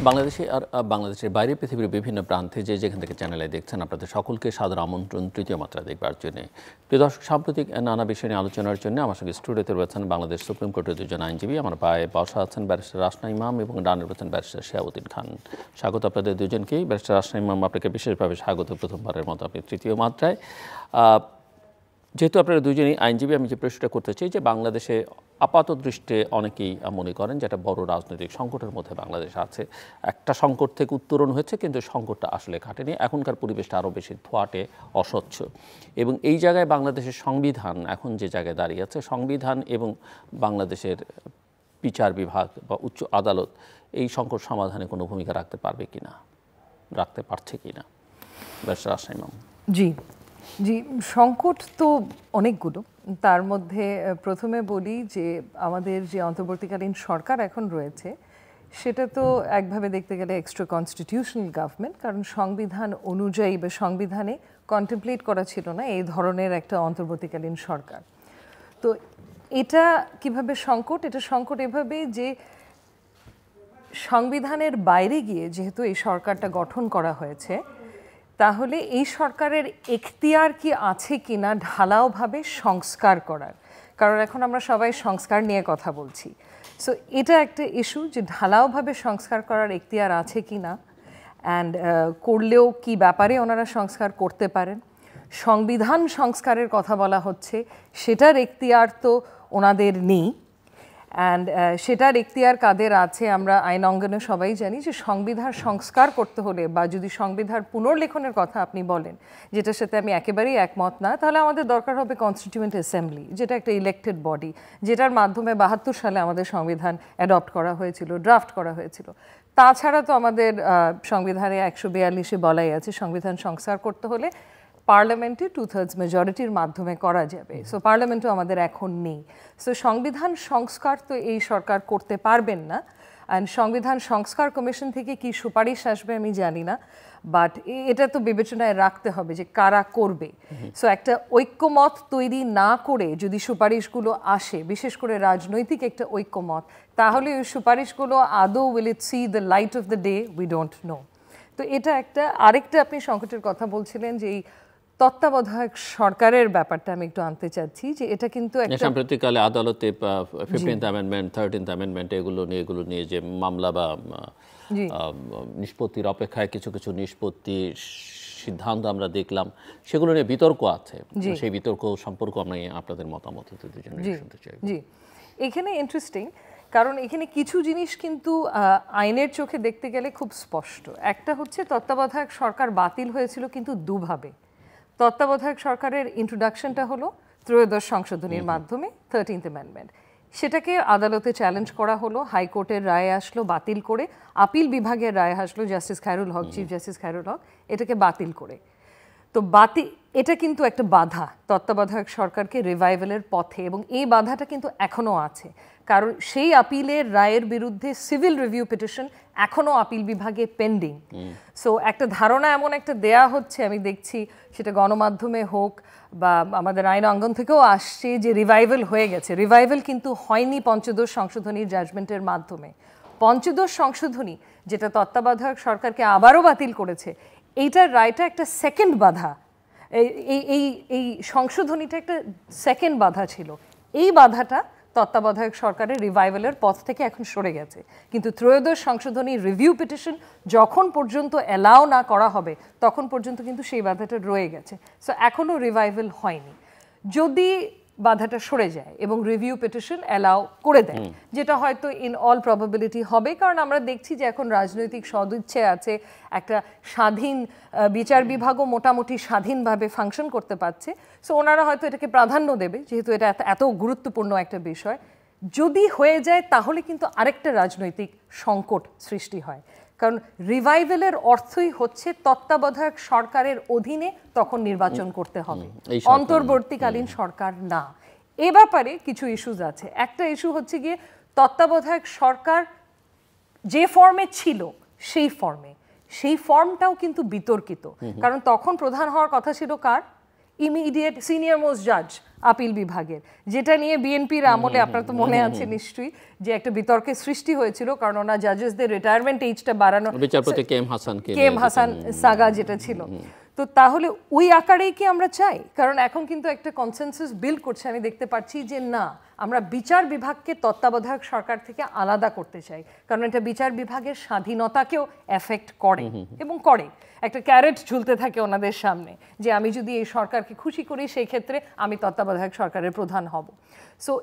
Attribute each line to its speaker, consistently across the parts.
Speaker 1: বাংলাদেশে আর বাংলাদেশের বাইরে পৃথিবীর বিভিন্ন প্রান্তে যেখান থেকে চ্যানেলে দেখছেন আপনাদের সকলকে সাদর আমন্ত্রণ তৃতীয় মাত্রা দেখবার জন্য। প্রিয় দর্শক, সাম্প্রতিক নানা বিষয় নিয়ে আলোচনার জন্য আমার সঙ্গে স্টুডিওতে রয়েছেন বাংলাদেশ সুপ্রিম কোর্টের দুজন আইনজীবী। আমার পায়ে বসা আছেন ব্যারিস্টার রাসনা ইমাম এবং ডানে রয়েছেন ব্যারিস্টার শিহাবুদ্দিন খান। স্বাগত আপনাদের দুজনকেই। ব্যারিস্টার রাসনা ইমাম, আপনাকে বিশেষভাবে স্বাগত। প্রথমবারের মতো আপনি তৃতীয় মাত্রায়। যেহেতু আপনারা দুজনই আইনজীবী, আমি যে প্রশ্নটা করতে চাই যে বাংলাদেশে আপাত দৃষ্টে অনেকেই মনে করেন যে একটা বড় রাজনৈতিক সংকটের মধ্যে বাংলাদেশ আছে। একটা সংকট থেকে উত্তরণ হয়েছে, কিন্তু সংকটটা আসলে কাটেনি। এখনকার পরিবেশটা আরও বেশি ধোঁয়াটে, অস্বচ্ছ। এবং এই জায়গায় বাংলাদেশের সংবিধান এখন যে জায়গায় দাঁড়িয়ে আছে, সংবিধান এবং বাংলাদেশের বিচার বিভাগ বা উচ্চ আদালত এই সংকট সমাধানে কোনো ভূমিকা রাখতে পারবে কিনা, রাখতে পারছে কিনা? ব্যারিস্টার রাসনা ইমাম।
Speaker 2: জি, সংকট তো অনেকগুলো। তার মধ্যে প্রথমে বলি যে আমাদের যে অন্তর্বর্তীকালীন সরকার এখন রয়েছে সেটা তো একভাবে দেখতে গেলে এক্সট্রা কনস্টিটিউশনাল গভর্নমেন্ট, কারণ সংবিধান অনুযায়ী বা সংবিধানে কন্টেমপ্লেট করা ছিল না এই ধরনের একটা অন্তর্বর্তীকালীন সরকার। তো এটা কিভাবে সংকট? এটা সংকট এভাবে যে সংবিধানের বাইরে গিয়ে যেহেতু এই সরকারটা গঠন করা হয়েছে, তাহলে এই সরকারের এখতিয়ার কি আছে কিনা ঢালাওভাবে সংস্কার করার, কারণ এখন আমরা সবাই সংস্কার নিয়ে কথা বলছি। সো এটা একটা ইস্যু যে ঢালাওভাবে সংস্কার করার এখতিয়ার আছে কিনা, অ্যান্ড করলেও কি ব্যাপারে ওনারা সংস্কার করতে পারেন। সংবিধান সংস্কারের কথা বলা হচ্ছে, সেটার এখতিয়ার তো ওনাদের নেই। অ্যান্ড সেটার এখতিয়ার কাদের আছে আমরা আইন অঙ্গনে সবাই জানি যে সংবিধান সংস্কার করতে হলে বা যদি সংবিধান পুনর্লেখনের কথা আপনি বলেন, যেটার সাথে আমি একেবারেই একমত না, তাহলে আমাদের দরকার হবে কনস্টিটিউয়েন্ট অ্যাসেম্বলি, যেটা একটা ইলেক্টেড বডি, যেটার মাধ্যমে ৭২ সালে আমাদের সংবিধান অ্যাডপ্ট করা হয়েছিল, ড্রাফট করা হয়েছিল। তাছাড়া তো আমাদের সংবিধানে ১৪২ বলাই আছে সংবিধান সংস্কার করতে হলে পার্লামেন্টে 2/3 মেজরিটির মাধ্যমে করা যাবে। সো পার্লামেন্টও আমাদের এখন নেই। সো সংবিধান সংস্কার তো এই সরকার করতে পারবেন না। অ্যান্ড সংবিধান সংস্কার কমিশন থেকে কি সুপারিশ আসবে আমি জানি না, বাট এটা তো বিবেচনায় রাখতে হবে যে কারা করবে। সো একটা ঐক্যমত তৈরি না করে যদি সুপারিশগুলো আসে, বিশেষ করে রাজনৈতিক একটা ঐক্যমত, তাহলে ওই সুপারিশগুলো আদৌ will it C the light off the day, we don't know. তো এটা একটা। আরেকটা আপনি সংকটের কথা বলছিলেন যে এই তত্ত্বাবধায়ক সরকারের ব্যাপারটা আমি একটু আনতে চাচ্ছি যে এটা কিন্তু একটা
Speaker 1: সাম্প্রতিককালে আদালতে 15th অ্যামেন্ডমেন্ট, 13th অ্যামেন্ডমেন্ট এগুলো নিয়ে যে মামলা বা নিষ্পত্তির অপেক্ষায় কিছু নিষ্পত্তি সিদ্ধান্ত আমরা দেখলাম, সেগুলো নিয়ে বিতর্ক আছে। সেই বিতর্ক সম্পর্কে আমি আপনাদের মতামত শুনতে চাই।
Speaker 2: জি, এখানে ইন্টারেস্টিং, কারণ এখানে কিছু জিনিস কিন্তু আইনের চোখে দেখতে গেলে খুব স্পষ্ট। একটা হচ্ছে তত্ত্বাবধায়ক সরকার বাতিল হয়েছিল কিন্তু দুভাবে। তত্ত্বাবধায়ক সরকারের ইন্ট্রোডাকশনটা হলো ত্রয়োদশ সংশোধনীর মাধ্যমে, 13th অ্যামেন্ডমেন্ট। সেটাকে আদালতে চ্যালেঞ্জ করা হলো, হাইকোর্টের রায় আসলো বাতিল করে, আপিল বিভাগের রায় আসলো জাস্টিস খায়রুল হক, চিফ জাস্টিস খায়রুল হক, এটাকে বাতিল করে। তো এটা কিন্তু একটা বাধা তত্ত্বাবধায়ক সরকারকে রিভাইভালের পথে, এবং এই বাধাটা কিন্তু এখনও আছে, কারণ সেই আপিলের রায়ের বিরুদ্ধে সিভিল রিভিউ পিটিশন এখনও আপিল বিভাগে পেন্ডিং। সো একটা ধারণা এমন একটা দেয়া হচ্ছে, আমি দেখছি সেটা গণমাধ্যমে হোক বা আমাদের আইন অঙ্গন থেকেও আসছে, যে রিভাইভাল হয়ে গেছে। রিভাইভাল কিন্তু হয়নি পঞ্চদশ সংশোধনীর জাজমেন্টের মাধ্যমে। পঞ্চদশ সংশোধনী যেটা তত্ত্বাবধায়ক সরকারকে আবারও বাতিল করেছে, এইটার রায়টা একটা সেকেন্ড বাধা। এই সংশোধনীটা একটা সেকেন্ড বাধা ছিল। এই বাধাটা তত্ত্বাবধায়ক সরকারের রিভাইভালের পথ থেকে এখন সরে গেছে, কিন্তু ত্রয়োদশ সংশোধনী রিভিউ পিটিশন যখন পর্যন্ত অ্যালাউ না করা হবে তখন পর্যন্ত কিন্তু সেই বাধাটা রয়ে গেছে। সো এখনও রিভাইভাল হয়নি। যদি বাধাটা সরে যায় এবং রিভিউ পিটিশন অ্যালাউ করে দেয়, যেটা হয়তো ইন অল প্রবাবিলিটি হবে, কারণ আমরা দেখছি যে এখন রাজনৈতিক সদিচ্ছে আছে, একটা স্বাধীন বিচার বিভাগও মোটামুটি স্বাধীনভাবে ফাংশন করতে পারছে। সো ওনারা হয়তো এটাকে প্রাধান্য দেবে, যেহেতু এটা এত গুরুত্বপূর্ণ একটা বিষয়। যদি হয়ে যায় তাহলে কিন্তু আরেকটা রাজনৈতিক সংকট সৃষ্টি হয়, কারণ রিভাইভালের অর্থই হচ্ছে তত্ত্বাবধায়ক সরকারের অধীনে তখন নির্বাচন করতে হবে, অন্তর্বর্তীকালীন সরকার না। এ ব্যাপারে কিছু ইস্যুজ আছে। একটা ইস্যু হচ্ছে গিয়ে তত্ত্বাবধায়ক সরকার যে ফর্মে ছিল সেই ফর্মটাও কিন্তু বিতর্কিত, কারণ তখন প্রধান হওয়ার কথা ছিল কার? ইমিডিয়েট সিনিয়র মোস্ট জাজ আপিল বিভাগের, যেটা নিয়ে বিএনপির আমলে আপনার তো মনে আছে নিশ্চয়ই যে একটা বিতর্কের সৃষ্টি হয়েছিল, কারণ ওনার জাজেসদের রিটায়ারমেন্ট এজটা বাড়ানো,
Speaker 1: বিচারপতি কে এম
Speaker 2: হাসান সাগা যেটা ছিল। তো তাহলে ওই আকারেই কি আমরা চাই? কারণ এখন কিন্তু একটা কনসেনসাস বিল্ড করছে, আমি দেখতে পাচ্ছি যে না, আমরা বিচার বিভাগকে তত্ত্বাবধায়ক সরকার থেকে আলাদা করতে চাই, কারণ এটা বিচার বিভাগের স্বাধীনতাকেও এফেক্ট করে এবং করে। একটা ক্যারেট ঝুলতে থাকে ওনাদের সামনে যে আমি যদি এই সরকারকে খুশি করি সেই ক্ষেত্রে আমি তত্ত্বাবধায়ক সরকারের প্রধান হব। সো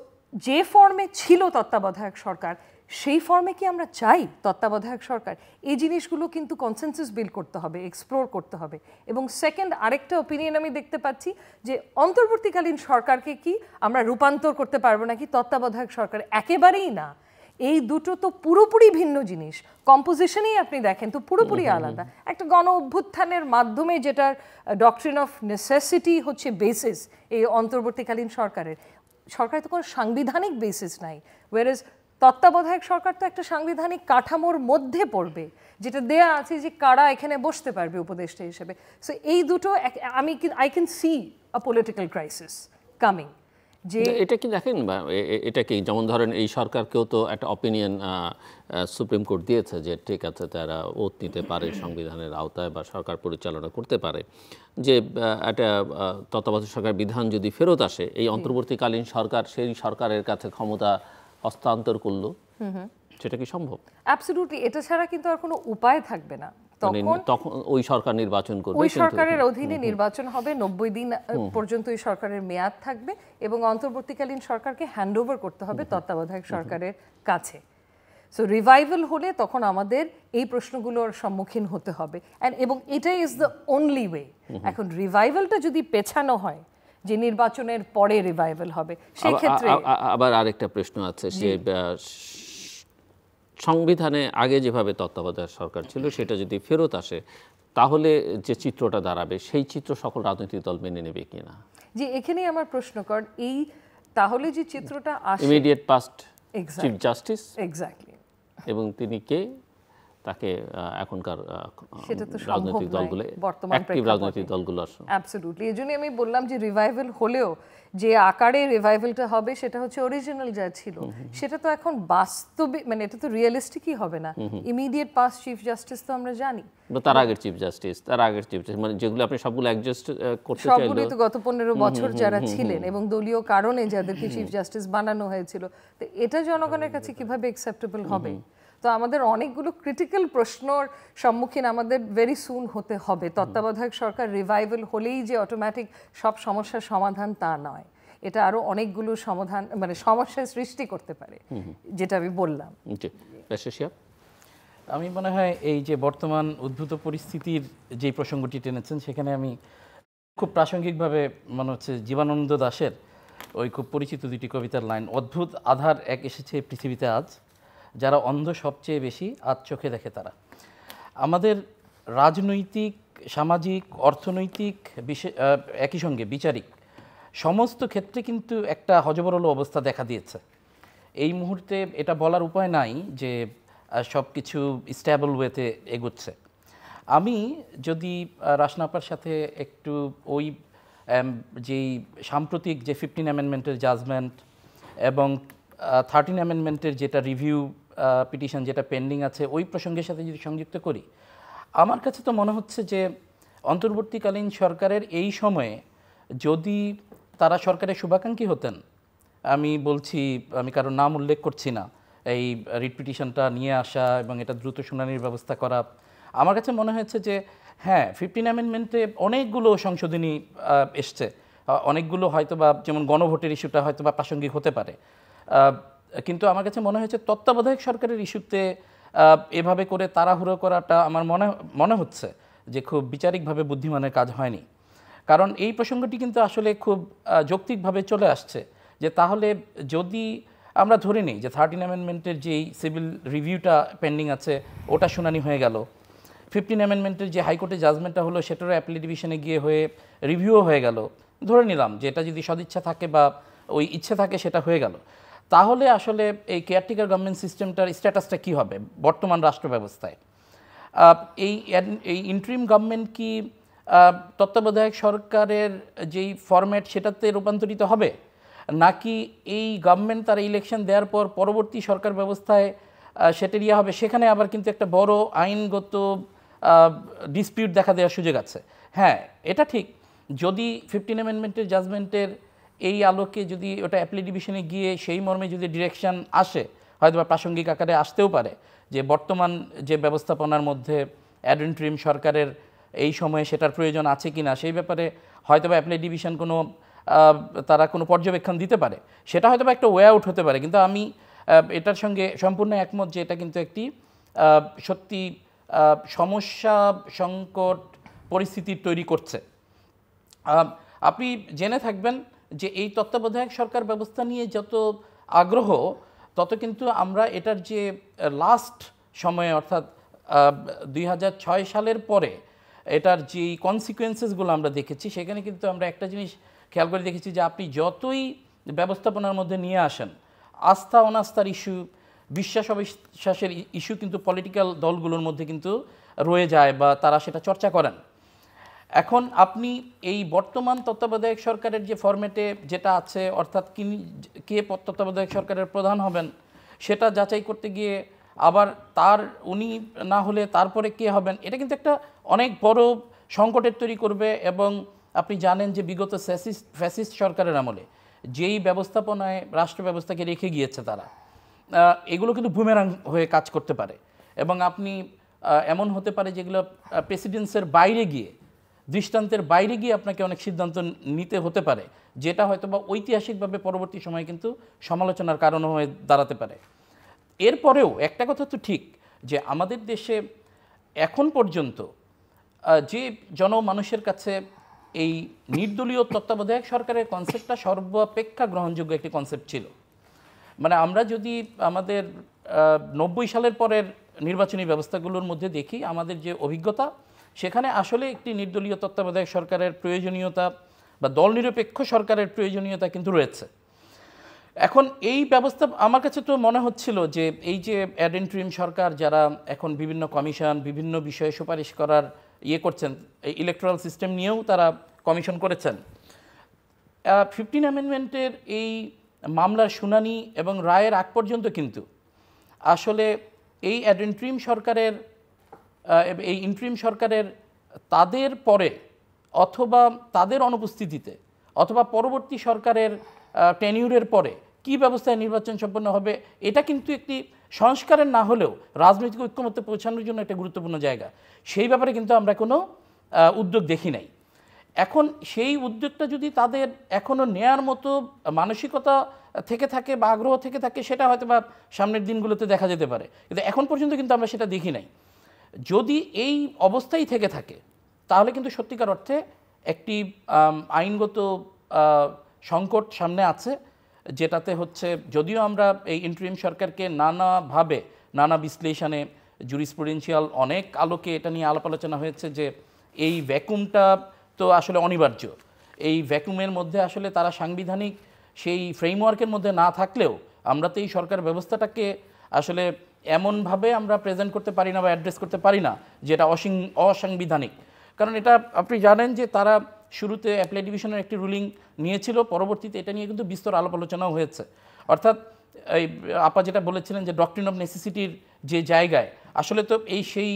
Speaker 2: যে ফর্মে ছিল তত্ত্বাবধায়ক সরকার সেই ফর্মে কি আমরা চাই তত্ত্বাবধায়ক সরকার? এই জিনিসগুলো কিন্তু কনসেনসাস বিল্ড করতে হবে, এক্সপ্লোর করতে হবে। এবং সেকেন্ড আরেকটা ওপিনিয়ন আমি দেখতে পাচ্ছি যে অন্তর্বর্তীকালীন সরকারকে কি আমরা রূপান্তর করতে পারবো নাকি তত্ত্বাবধায়ক সরকার? একেবারেই না। এই দুটো তো পুরোপুরি ভিন্ন জিনিস, কম্পোজিশনেই আপনি দেখেন তো পুরোপুরি আলাদা। একটা গণ অভ্যুত্থানের মাধ্যমে যেটার ডক্ট্রিন অফ নেসেসিটি হচ্ছে বেসিস এই অন্তর্বর্তীকালীন সরকারের, সরকারের তো কোনো সাংবিধানিক বেসিস নাই, ওয়ারেজ তত্ত্বাবধায়ক সরকার তো একটা সাংবিধানিক কাঠামোর মধ্যে পড়বে, যেটা দেয়া আছে যে কারা এখানে বসতে পারবে উপদেষ্টা হিসেবে। সো এই দুটো I can see a political crisis coming. যে
Speaker 1: এটা কি দেখেন, এটা কি যেমন ধরেন এই সরকারকেও তো একটা অপিনিয়ন সুপ্রিম কোর্ট দিয়েছে যে ঠিক আছে তারা ওত নিতে পারে সংবিধানের আওতায় বা সরকার পরিচালনা করতে পারে, যে একটা তত্ত্বাবধায়ক সরকার বিধান যদি ফেরত আসে এই অন্তর্বর্তীকালীন সরকার সেই সরকারের কাছে ক্ষমতা হস্তান্তর করলো, সেটা কি সম্ভব?
Speaker 2: অ্যাবসলিউটলি, এটা ছাড়া কিন্তু আর কোনো উপায় থাকবে না।
Speaker 1: তখন ওই সরকার নির্বাচন করবে,
Speaker 2: ওই সরকারের অধীনে নির্বাচন হবে, 90 দিন পর্যন্ত ওই সরকারের মেয়াদ থাকবে এবং অন্তর্বর্তীকালীন সরকারকে হ্যান্ড ওভার করতে হবে তত্ত্বাবধায়ক সরকারের কাছে। সো রিভাইভাল হলে তখন আমাদের এই প্রশ্নগুলোর সম্মুখীন হতে হবে, এবং এটাই ইজ দ্য অনলি ওয়ে। এখন রিভাইভালটা যদি পেছানো হয় যে নির্বাচনের পরে রিভাইভাল হবে, সেই ক্ষেত্রে
Speaker 1: আবার আরেকটা প্রশ্ন আছে, যে সংবিধানে আগে যেভাবে তত্ত্বাবধায়ক সরকার ছিল সেটা যদি ফেরত আসে তাহলে যে চিত্রটা দাঁড়াবে সেই চিত্র সকল রাজনৈতিক দল মেনে নেবে কিনা?
Speaker 2: যে এখানেই আমার প্রশ্ন, কারণ এই তাহলে যে চিত্রটা আসে
Speaker 1: immediate past chief justice,
Speaker 2: exactly,
Speaker 1: এবং তিনি কে তাকে এখনকার
Speaker 2: সেটা তো
Speaker 1: রাজনৈতিক দলগুলো, অ্যাক্টিভ রাজনৈতিক দলগুলো আসলে
Speaker 2: অ্যাবসলিউটলি। এই জন্যই আমি বললাম যে রিভাইভাল হলেও যে আকারে রিভাইভালটা হবে সেটা হচ্ছে অরিজিনাল যা ছিল সেটা তো এখন বাস্তবে, মানে এটা তো রিয়েলিস্টিকই হবে না। ইমিডিয়েট পাস্ট চিফ জাস্টিস তো আমরা জানি,
Speaker 1: তার আগের চিফ জাস্টিস, মানে যেগুলো আপনি সবগুলো অ্যাডজাস্ট করতে চাইলেন,
Speaker 2: সবগুলোই তো গত 15 বছর যারা ছিলেন এবং দলীয় কারণে যাদেরকে চিফ জাস্টিস বানানো হয়েছিল, তো এটা জনগণের কাছে কিভাবে অ্যাকসেপ্টেবল হবে? তো আমাদের অনেকগুলো ক্রিটিক্যাল প্রশ্নর সম্মুখীন আমাদের ভেরি সুন হতে হবে। তত্ত্বাবধায়ক সরকার রিভাইভাল হলেই যে অটোমেটিক সব সমস্যার সমাধান তা নয়, এটা আরো অনেকগুলো সমাধান মানে সমস্যার সৃষ্টি করতে পারে, যেটা আমি বললাম।
Speaker 3: আমি মনে হয় এই যে বর্তমান উদ্ভূত পরিস্থিতির যে প্রসঙ্গটি টেনেছেন সেখানে আমি খুব প্রাসঙ্গিকভাবে মনে হচ্ছে জীবনানন্দ দাশের ওই খুব পরিচিত দুটি কবিতার লাইন, অদ্ভুত আধার এক এসেছে পৃথিবীতে আজ, যারা অন্ধ সবচেয়ে বেশি আজ চোখে দেখে তারা। আমাদের রাজনৈতিক, সামাজিক, অর্থনৈতিক, একই সঙ্গে বিচারিক সমস্ত ক্ষেত্রে কিন্তু একটা হযবরল অবস্থা দেখা দিয়েছে। এই মুহূর্তে এটা বলার উপায় নাই যে সব কিছু স্ট্যাবল ওয়েতে এগোচ্ছে। আমি যদি রাশনাপার সাথে একটু ওই যেই সাম্প্রতিক যে 15 অ্যামেন্ডমেন্টের জাজমেন্ট এবং 13 অ্যামেন্ডমেন্টের যেটা রিভিউ পিটিশন যেটা পেন্ডিং আছে ওই প্রসঙ্গের সাথে যদি সংযুক্ত করি, আমার কাছে তো মনে হচ্ছে যে অন্তর্বর্তীকালীন সরকারের এই সময়ে যদি তারা সরকারের শুভাকাঙ্ক্ষী হতেন, আমি বলছি, আমি কারোর নাম উল্লেখ করছি না, এই রিট পিটিশনটা নিয়ে আসা এবং এটা দ্রুত শুনানির ব্যবস্থা করা, আমার কাছে মনে হয়েছে যে হ্যাঁ 15 অ্যামেন্ডমেন্টে অনেকগুলো সংশোধনী এসছে, অনেকগুলো হয়তো বা যেমন গণভোটের ইস্যুটা হয়তো বা প্রাসঙ্গিক হতে পারে, কিন্তু আমার কাছে মনে হয়েছে তত্ত্বাবধায়ক সরকারের ইস্যুতে এভাবে করে তাড়াহুড়ো করাটা আমার মনে হচ্ছে যে খুব বিচারিকভাবে বুদ্ধিমানের কাজ হয়নি। কারণ এই প্রসঙ্গটি কিন্তু আসলে খুব যৌক্তিকভাবে চলে আসছে যে তাহলে যদি আমরা ধরে নিই যে 13 অ্যামেন্ডমেন্টের যেই সিভিল রিভিউটা পেন্ডিং আছে ওটা শুনানি হয়ে গেল, 15 অ্যামেন্ডমেন্টের যে হাইকোর্টের জাজমেন্টটা হলো সেটারও অ্যাপিল ডিভিশনে গিয়ে হয়ে রিভিউও হয়ে গেল, ধরে নিলাম যে এটা যদি সদিচ্ছা থাকে বা ওই ইচ্ছে থাকে সেটা হয়ে গেল, তাহলে আসলে এই কেয়ারটেকার গভর্নমেন্ট সিস্টেমটার স্ট্যাটাসটা কী হবে বর্তমান রাষ্ট্র ব্যবস্থায়? এই ইন্টারিম গভর্নমেন্ট কি তত্ত্বাবধায়ক সরকারের যেই ফরম্যাট সেটাতে রূপান্তরিত হবে, নাকি এই গভর্নমেন্ট তারা ইলেকশন দেওয়ার পর পরবর্তী সরকার ব্যবস্থায় সেটা ইয়ে হবে, সেখানে আবার কিন্তু একটা বড় আইনগত ডিসপিউট দেখা দেওয়ার সুযোগ আছে। হ্যাঁ, এটা ঠিক, যদি 15 অ্যামেন্ডমেন্টের জাজমেন্টের এই আলোকে যদি ওটা অ্যাপিলেট ডিভিশনে গিয়ে সেই মর্মে যদি ডিরেকশন আসে, হয়তো বা প্রাসঙ্গিক আকারে আসতেও পারে যে বর্তমান যে ব্যবস্থাপনার মধ্যে অ্যাড ইন্টারিম সরকারের এই সময়ে সেটার প্রয়োজন আছে কি না, সেই ব্যাপারে হয়তো বা অ্যাপিলেট ডিভিশন কোনো তারা কোনো পর্যবেক্ষণ দিতে পারে, সেটা হয়তো বা একটা ওয়ে আউট হতে পারে। কিন্তু আমি এটার সঙ্গে সম্পূর্ণ একমত যে এটা কিন্তু একটি সত্যি সমস্যা সংকট পরিস্থিতির তৈরি করছে। আপনি জেনে থাকবেন যে এই তত্ত্বাবধায়ক সরকার ব্যবস্থা নিয়ে যত আগ্রহ, তত কিন্তু আমরা এটার যে লাস্ট সময়ে অর্থাৎ 2006 সালের পরে এটার যে কনসিকুয়েন্সেসগুলো আমরা দেখেছি, সেখানে কিন্তু আমরা একটা জিনিস খেয়াল করে দেখেছি যে আপনি যতই ব্যবস্থাপনার মধ্যে নিয়ে আসেন, আস্থা অনাস্থার ইস্যু, বিশ্বাস অবিশ্বাসের ইস্যু কিন্তু পলিটিক্যাল দলগুলোর মধ্যে কিন্তু রয়ে যায় বা তারা সেটা চর্চা করেন। এখন আপনি এই বর্তমান তত্ত্বাবধায়ক সরকারের যে ফরম্যাটে যেটা আছে, অর্থাৎ কে তত্ত্বাবধায়ক সরকারের প্রধান হবেন সেটা যাচাই করতে গিয়ে আবার উনি না হলে তারপরে কে হবেন, এটা কিন্তু একটা অনেক বড় সংকটের তৈরি করবে। এবং আপনি জানেন যে বিগত ফ্যাসিস্ট সরকারের আমলে যেই ব্যবস্থাপনায় রাষ্ট্র ব্যবস্থাকে রেখে গিয়েছে তারা, এগুলো কিন্তু বুমেরাং হয়ে কাজ করতে পারে। এবং আপনি এমন হতে পারে যেগুলো প্রেসিডেন্সের বাইরে গিয়ে, দৃষ্টান্তের বাইরে গিয়ে আপনাকে অনেক সিদ্ধান্ত নিতে হতে পারে, যেটা হয়তো বা ঐতিহাসিকভাবে পরবর্তী সময়ে কিন্তু সমালোচনার কারণ হয়ে দাঁড়াতে পারে। এরপরেও একটা কথা তো ঠিক যে আমাদের দেশে এখন পর্যন্ত যে জনমানুষের কাছে এই নির্দলীয় তত্ত্বাবধায়ক সরকারের কনসেপ্টটা সর্বাপেক্ষা গ্রহণযোগ্য একটি কনসেপ্ট ছিল। মানে আমরা যদি আমাদের 90 সালের পরের নির্বাচনী ব্যবস্থাগুলোর মধ্যে দেখি, আমাদের যে অভিজ্ঞতা, সেখানে আসলে একটি নির্দলীয় তত্ত্বাবধায়ক সরকারের প্রয়োজনীয়তা বা দল নিরপেক্ষ সরকারের প্রয়োজনীয়তা কিন্তু রয়েছে। এখন এই ব্যবস্থা আমার কাছে তো মনে হচ্ছিল যে এই যে অ্যাড ইন্টারিম সরকার যারা এখন বিভিন্ন কমিশন, বিভিন্ন বিষয়ে সুপারিশ করার করছেন, এই ইলেকট্রাল সিস্টেম নিয়েও তারা কমিশন করেছেন, 15 অ্যামেন্ডমেন্টের এই মামলার শুনানি এবং রায়ের আগ পর্যন্ত কিন্তু আসলে এই অ্যাড ইন্টারিম সরকারের তাদের পরে অথবা তাদের অনুপস্থিতিতে অথবা পরবর্তী সরকারের টেনিউরের পরে কি ব্যবস্থায় নির্বাচন সম্পন্ন হবে, এটা কিন্তু একটি সংস্কারের না হলেও রাজনৈতিক ঐক্যমত্যে পৌঁছানোর জন্য একটা গুরুত্বপূর্ণ জায়গা। সেই ব্যাপারে কিন্তু আমরা কোনো উদ্যোগ দেখি নাই। এখন সেই উদ্যোগটা যদি তাদের এখনও নেয়ার মতো মানসিকতা থেকে থাকে বা আগ্রহ থেকে থাকে, সেটা হয়তো বা সামনের দিনগুলোতে দেখা যেতে পারে, কিন্তু এখন পর্যন্ত কিন্তু আমরা সেটা দেখি নাই। যদি এই অবস্থাই থেকে থাকে, তাহলে কিন্তু সত্যিকার অর্থে একটি আইনগত সংকট সামনে আছে, যেটাতে হচ্ছে যদিও আমরা এই ইন্টারিম সরকারকে নানাভাবে নানা বিশ্লেষণে জুরিসপ্রুডেন্সিয়াল অনেক আলোকে এটা নিয়ে আলাপ আলোচনা হয়েছে যে এই ভ্যাকুমটা তো আসলে অনিবার্য, এই ভ্যাকুমের মধ্যে আসলে তারা সাংবিধানিক সেই ফ্রেমওয়ার্কের মধ্যে না থাকলেও আমরা তো এই সরকার ব্যবস্থাটাকে আসলে এমনভাবে আমরা প্রেজেন্ট করতে পারি না বা অ্যাড্রেস করতে পারি না যেটা অসাংবিধানিক। কারণ এটা আপনি জানেন যে তারা শুরুতে অ্যাপিলেট ডিভিশনের একটি রুলিং নিয়েছিল, পরবর্তীতে এটা নিয়ে কিন্তু বিস্তর আলাপ আলোচনাও হয়েছে। অর্থাৎ এই আপা যেটা বলেছিলেন যে ডক্ট্রিন অফ নেসেসিটির যে জায়গায়, আসলে তো এই সেই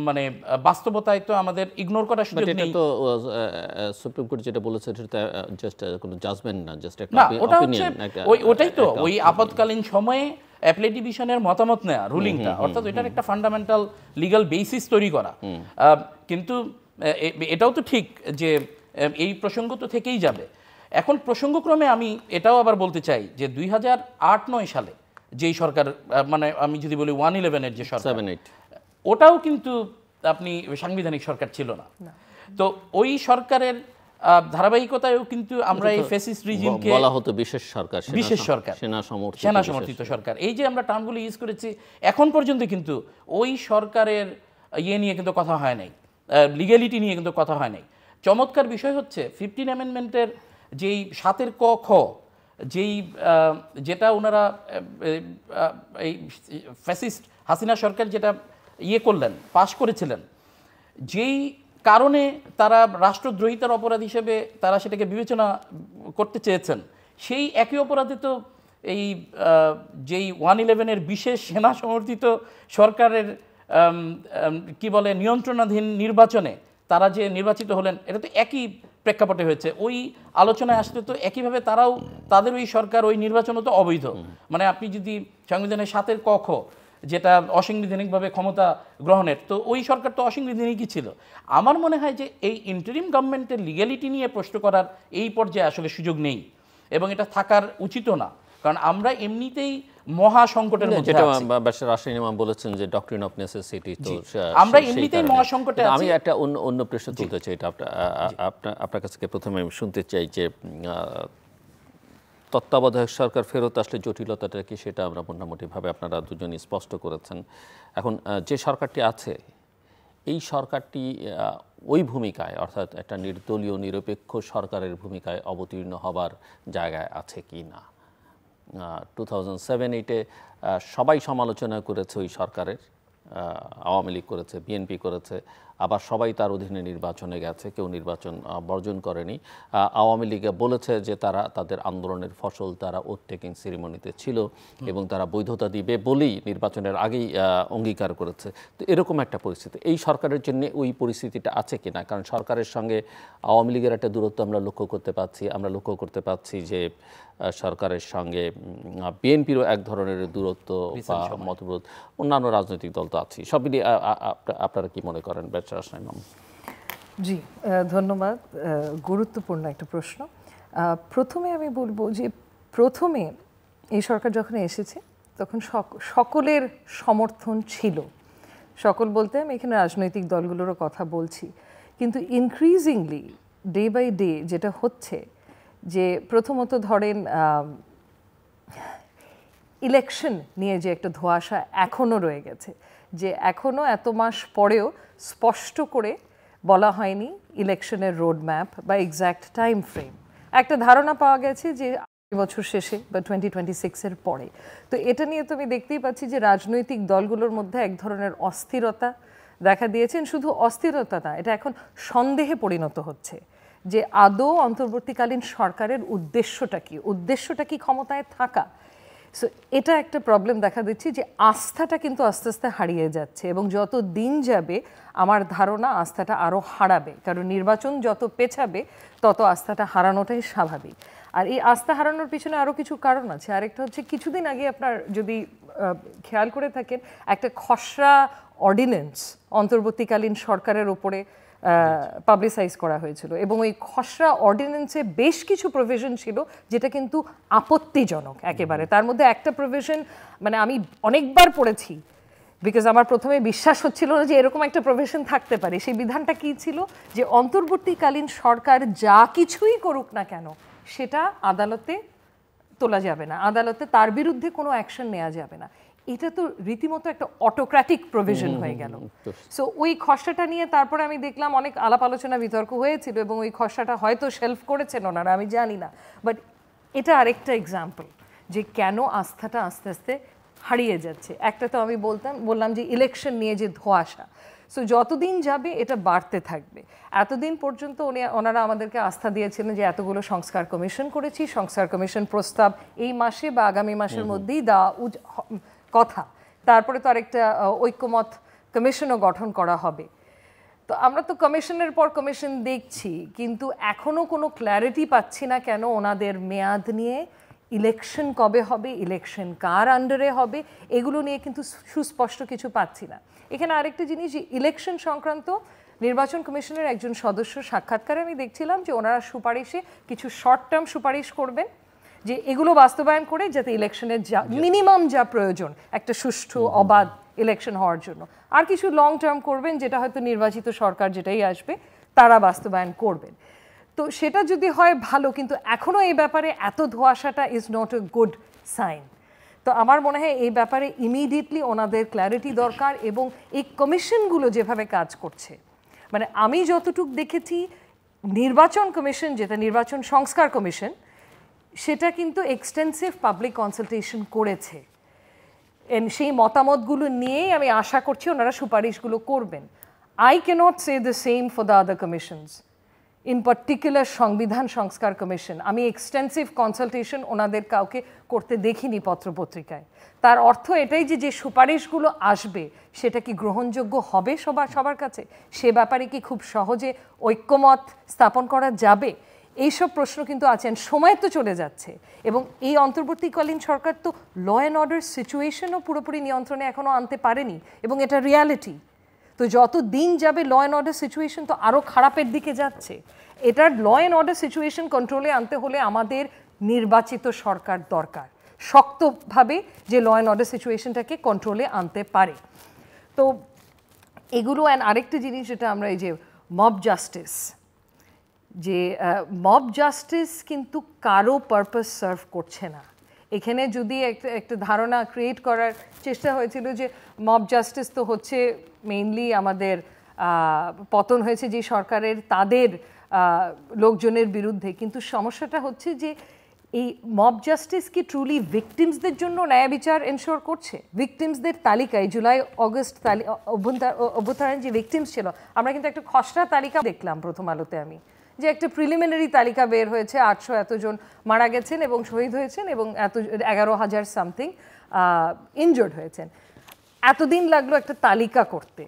Speaker 3: মানে বাস্তবতায় তো আমাদের ইগনোর করার সুযোগ নেই।
Speaker 1: তো সুপ্রিম কোর্ট যেটা বলেছে সেটা জাস্ট কোনো জাজমেন্ট না, জাস্ট একটা
Speaker 3: না, ওটা হচ্ছে
Speaker 1: অপিনিয়ন।
Speaker 3: ওটাই তো ওই আপৎকালীন সময়ে অ্যাপিলেট ডিভিশনের মতামত নেওয়া রুলিংটা, অর্থাৎ এটার একটা ফান্ডামেন্টাল লিগ্যাল বেসিস তৈরি করা। কিন্তু এটাও তো ঠিক যে এই প্রসঙ্গ তো থেকেই যাবে। এখন প্রসঙ্গক্রমে আমি এটাও আবার বলতে চাই যে 2008-9 সালে যেই সরকার, মানে আমি যদি বলি 111-এর যে সরকার, ওটাও কিন্তু আপনি সাংবিধানিক সরকার ছিল না। তো ওই সরকারের ধারাবাহিকতায়ও কিন্তু আমরা এই ফ্যাসিস্ট রিজিমকে
Speaker 1: বলা হতো বিশেষ সরকার,
Speaker 3: সেনা সমর্থিত সরকার, এই যে আমরা টার্মগুলো ইউজ করেছি, এখন পর্যন্ত কিন্তু ওই সরকারের নিয়ে কিন্তু কথা হয় নাই, লিগ্যালিটি নিয়ে কিন্তু কথা হয় নাই। চমৎকার বিষয় হচ্ছে 15 অ্যামেন্ডমেন্টের যেই 7 ক খ, যেটা ওনারা এই ফ্যাসিস্ট হাসিনা সরকার যেটা করলেন, পাশ করেছিলেন, যেই কারণে তারা রাষ্ট্রদ্রোহিতার অপরাধ হিসেবে তারা সেটাকে বিবেচনা করতে চেয়েছেন, সেই একই অপরাধে তো এই যেই 111-এর বিশেষ সেনা সমর্থিত সরকারের কি বলে নিয়ন্ত্রণাধীন নির্বাচনে তারা যে নির্বাচিত হলেন, এটা তো একই প্রেক্ষাপটে হয়েছে। ওই আলোচনায় আসলে তো একইভাবে তারাও, তাদের ওই সরকার, ওই নির্বাচনও তো অবৈধ। মানে আপনি যদি সংবিধানের 7-এর ক খ, যেটা অসাংবিধানিকভাবে ক্ষমতা গ্রহণের, তো ওই সরকার তো অসাংবিধানিকই ছিল। আমার মনে হয় যে এই ইন্টারিম গভর্নমেন্টের লিগ্যালিটি নিয়ে প্রশ্ন করার এই পর্যায়ে আসলে সুযোগ নেই, এবং এটা থাকার উচিতও না, কারণ আমরা এমনিতেই মহা সংকটের মধ্যে
Speaker 1: যেটা
Speaker 3: আছি।
Speaker 1: ব্যারিস্টার রাশিদ ইমাম বলেছেন যে ডক্টরিন অফ নেসেসিটি, তো
Speaker 3: আমরা
Speaker 1: সেই
Speaker 3: এমনিতেই
Speaker 1: কারণে।
Speaker 3: মহা সংকটে
Speaker 1: কিন্তু
Speaker 3: আছি।
Speaker 1: আমি একটা অন্য প্রশ্ন তুলতে চাই, এটা আপনার কাছ থেকে প্রথমে আমি শুনতে চাই যে তত্ত্বাবধায়ক সরকার ফেরত আসলে জটিলতাটা কি, সেটা আমরা মোটামুটিভাবে আপনারা দুজনই স্পষ্ট করেছেন। এখন যে সরকারটি আছে, এই সরকারটি ওই ভূমিকায়, অর্থাৎ একটা নির্দলীয় নিরপেক্ষ সরকারের ভূমিকায় অবতীর্ণ হবার জায়গায় আছে কি না। 2007-8-এ সবাই সমালোচনা করেছে ওই সরকারের, আওয়ামী লীগ করেছে, বিএনপি করেছে, আবার সবাই তার অধীনে নির্বাচনে গেছে, কেউ নির্বাচন বর্জন করেনি। আওয়ামী লীগ বলেছে যে তারা তাদের আন্দোলনের ফসল তারা ওথ টেকিং সেরিমনিতে ছিল এবং তারা বৈধতা দিবে বলেই নির্বাচনের আগেই অঙ্গীকার করেছে। তো এরকম একটা পরিস্থিতি এই সরকারের জন্য ওই পরিস্থিতিটা আছে কিনা, কারণ সরকারের সঙ্গে আওয়ামী লীগের একটা দূরত্ব আমরা লক্ষ্য করতে পারছি যে সরকারের সঙ্গে বিএনপিরও এক ধরনের দূরত্ব বা মতবিরোধ, অন্যান্য রাজনৈতিক দল তো আছে। সব মিলিয়ে আপনারা কি মনে করেন ব্যারিস্টার রাশিদ ইমাম?
Speaker 2: জি, ধন্যবাদ। গুরুত্বপূর্ণ একটা প্রশ্ন। প্রথমে আমি বলবো যে প্রথমে এই সরকার যখন এসেছে তখন সকলের সমর্থন ছিল। সকল বলতে আমি এখানে রাজনৈতিক দলগুলোরও কথা বলছি, কিন্তু ইনক্রিজিংলি ডে বাই ডে যেটা হচ্ছে যে প্রথমত ধরেন ইলেকশন নিয়ে যে একটা ধোঁয়াশা এখনও রয়ে গেছে, যে এখনও এত মাস পরেও স্পষ্ট করে বলা হয়নি ইলেকশনের রোড ম্যাপ বা এক্স্যাক্ট টাইম ফ্রেম। একটা ধারণা পাওয়া গেছে যে বছর শেষে বা 2026-এর পরে। তো এটা নিয়ে তো আমি দেখতেই পাচ্ছি যে রাজনৈতিক দলগুলোর মধ্যে এক ধরনের অস্থিরতা দেখা দিয়েছেন। শুধু অস্থিরতা না, এটা এখন সন্দেহে পরিণত হচ্ছে যে আদৌ অন্তর্বর্তীকালীন সরকারের উদ্দেশ্যটা কি ক্ষমতায় থাকা। সো এটা একটা প্রবলেম দেখা দিচ্ছে যে আস্থাটা কিন্তু আস্তে আস্তে হারিয়ে যাচ্ছে, এবং যত দিন যাবে আমার ধারণা আস্থাটা আরও হারাবে, কারণ নির্বাচন যত পেছাবে তত আস্থাটা হারানোটাই স্বাভাবিক। আর এই আস্থা হারানোর পিছনে আরও কিছু কারণ আছে। আরেকটা হচ্ছে, কিছুদিন আগে আপনার যদি খেয়াল করে থাকেন, একটা খসড়া অর্ডিন্যান্স অন্তর্বর্তীকালীন সরকারের ওপরে পাবলিসাইজ করা হয়েছিল, এবং ওই খসড়া অর্ডিন্যান্সে বেশ কিছু প্রভিশন ছিল যেটা কিন্তু আপত্তিজনক একেবারে। তার মধ্যে একটা প্রভিশন মানে আমি অনেকবার পড়েছি, বিকজ আমার প্রথমে বিশ্বাস হচ্ছিল না যে এরকম একটা প্রভিশন থাকতে পারে। সেই বিধানটা কি ছিল, যে অন্তর্বর্তীকালীন সরকার যা কিছুই করুক না কেন সেটা আদালতে তোলা যাবে না, আদালতে তার বিরুদ্ধে কোনো অ্যাকশন নেওয়া যাবে না। এটা তো রীতিমতো একটা অটোক্র্যাটিক প্রভিশন হয়ে গেল। সো ওই খসড়াটা নিয়ে তারপরে আমি দেখলাম অনেক আলাপ আলোচনা বিতর্ক হয়েছিল, এবং ওই খসড়াটা হয়তো শেলফ করেছেন ওনারা, আমি জানি না। বাট এটা আরেকটা এক্সাম্পল যে কেন আস্থাটা আস্তে আস্তে হারিয়ে যাচ্ছে। একটা তো আমি বললাম যে ইলেকশন নিয়ে যে ধোঁয়াশা, সো যতদিন যাবে এটা বাড়তে থাকবে। এতদিন পর্যন্ত ওনারা আমাদেরকে আস্থা দিয়েছিলেন যে এতগুলো সংস্কার কমিশন করেছি, সংস্কার কমিশন প্রস্তাব এই মাসে বা আগামী মাসের মধ্যেই দেওয়া কথা। তারপরে তো আরেকটা ঐক্যমত কমিশনও গঠন করা হবে। তো আমরা তো কমিশনের পর কমিশন দেখছি, কিন্তু এখনও কোনো ক্ল্যারিটি পাচ্ছি না কেন ওনাদের মেয়াদ নিয়ে। ইলেকশন কবে হবে, ইলেকশন কার আন্ডারে হবে, এগুলো নিয়ে কিন্তু সুস্পষ্ট কিছু পাচ্ছি না। এখানে আরেকটা জিনিস, যে ইলেকশন সংক্রান্ত নির্বাচন কমিশনের একজন সদস্য সাক্ষাৎকারে আমি দেখছিলাম যে ওনারা সুপারিশে কিছু শর্ট টার্ম সুপারিশ করবেন, যে এগুলো বাস্তবায়ন করে যাতে ইলেকশনের যা মিনিমাম যা প্রয়োজন একটা সুষ্ঠু অবাধ ইলেকশন হওয়ার জন্য, আর কিছু লং টার্ম করবেন যেটা হয়তো নির্বাচিত সরকার যেটাই আসবে তারা বাস্তবায়ন করবেন। তো সেটা যদি হয় ভালো, কিন্তু এখনও এই ব্যাপারে এত ধোঁয়াশাটা is not a good sign. তো আমার মনে হয় এই ব্যাপারে ইমিডিয়েটলি ওনাদের ক্ল্যারিটি দরকার, এবং এই কমিশনগুলো যেভাবে কাজ করছে, মানে আমি যতটুকু দেখেছি নির্বাচন কমিশন, যেটা নির্বাচন সংস্কার কমিশন, সেটা কিন্তু এক্সটেন্সিভ পাবলিক কনসালটেশন করেছে। সেই মতামতগুলো নিয়েই আমি আশা করছি ওনারা সুপারিশগুলো করবেন। I cannot say the same for the other commissions. In particular সংবিধান সংস্কার কমিশন, আমি এক্সটেন্সিভ কনসালটেশন ওনাদের কাউকে করতে দেখিনি পত্রপত্রিকায়। তার অর্থ এটাই যে যে সুপারিশগুলো আসবে সেটা কি গ্রহণযোগ্য হবে সবার কাছে, সে ব্যাপারে কি খুব সহজে ঐক্যমত স্থাপন করা যাবে, এইসব প্রশ্ন কিন্তু আছেন। সময় তো চলে যাচ্ছে এবং এই অন্তর্বর্তীকালীন সরকার তো ল অ্যান্ড অর্ডার সিচুয়েশনও পুরোপুরি নিয়ন্ত্রণে এখনও আনতে পারেনি এবং এটা রিয়ালিটি। তো যত দিন যাবে ল অ্যান্ড অর্ডার সিচুয়েশন তো আরও খারাপের দিকে যাচ্ছে। এটার ল অ্যান্ড অর্ডার সিচুয়েশন কন্ট্রোলে আনতে হলে আমাদের নির্বাচিত সরকার দরকার, শক্তভাবে যে ল অ্যান্ড অর্ডার সিচুয়েশনটাকে কন্ট্রোলে আনতে পারে। তো এগুলো অ্যান্ড আরেকটা জিনিস যেটা আমরা এই যে মব জাস্টিস, যে মব জাস্টিস কিন্তু কারো পারপাস সার্ভ করছে না। এখানে যদি একটা ধারণা ক্রিয়েট করার চেষ্টা হয়েছিল যে মব জাস্টিস তো হচ্ছে মেইনলি আমাদের পতন হয়েছে যে সরকারের তাদের লোকজনের বিরুদ্ধে, কিন্তু সমস্যাটা হচ্ছে যে এই মব জাস্টিস কি ট্রুলি ভিকটিমসদের জন্য ন্যায় বিচার এনশোর করছে? ভিকটিমসদের তালিকায় জুলাই অগস্ট অভ্যুত্থানের যে ভিকটিমস ছিল, আমরা কিন্তু একটা খসড়া তালিকা দেখলাম প্রথম আলোতে আমি, যে একটা প্রিলিমিনারি তালিকা বের হয়েছে, 800 এতজন মারা গেছেন এবং শহীদ হয়েছেন এবং 11,000 সামথিং ইনজোর্ড হয়েছেন। এতদিন লাগলো একটা তালিকা করতে।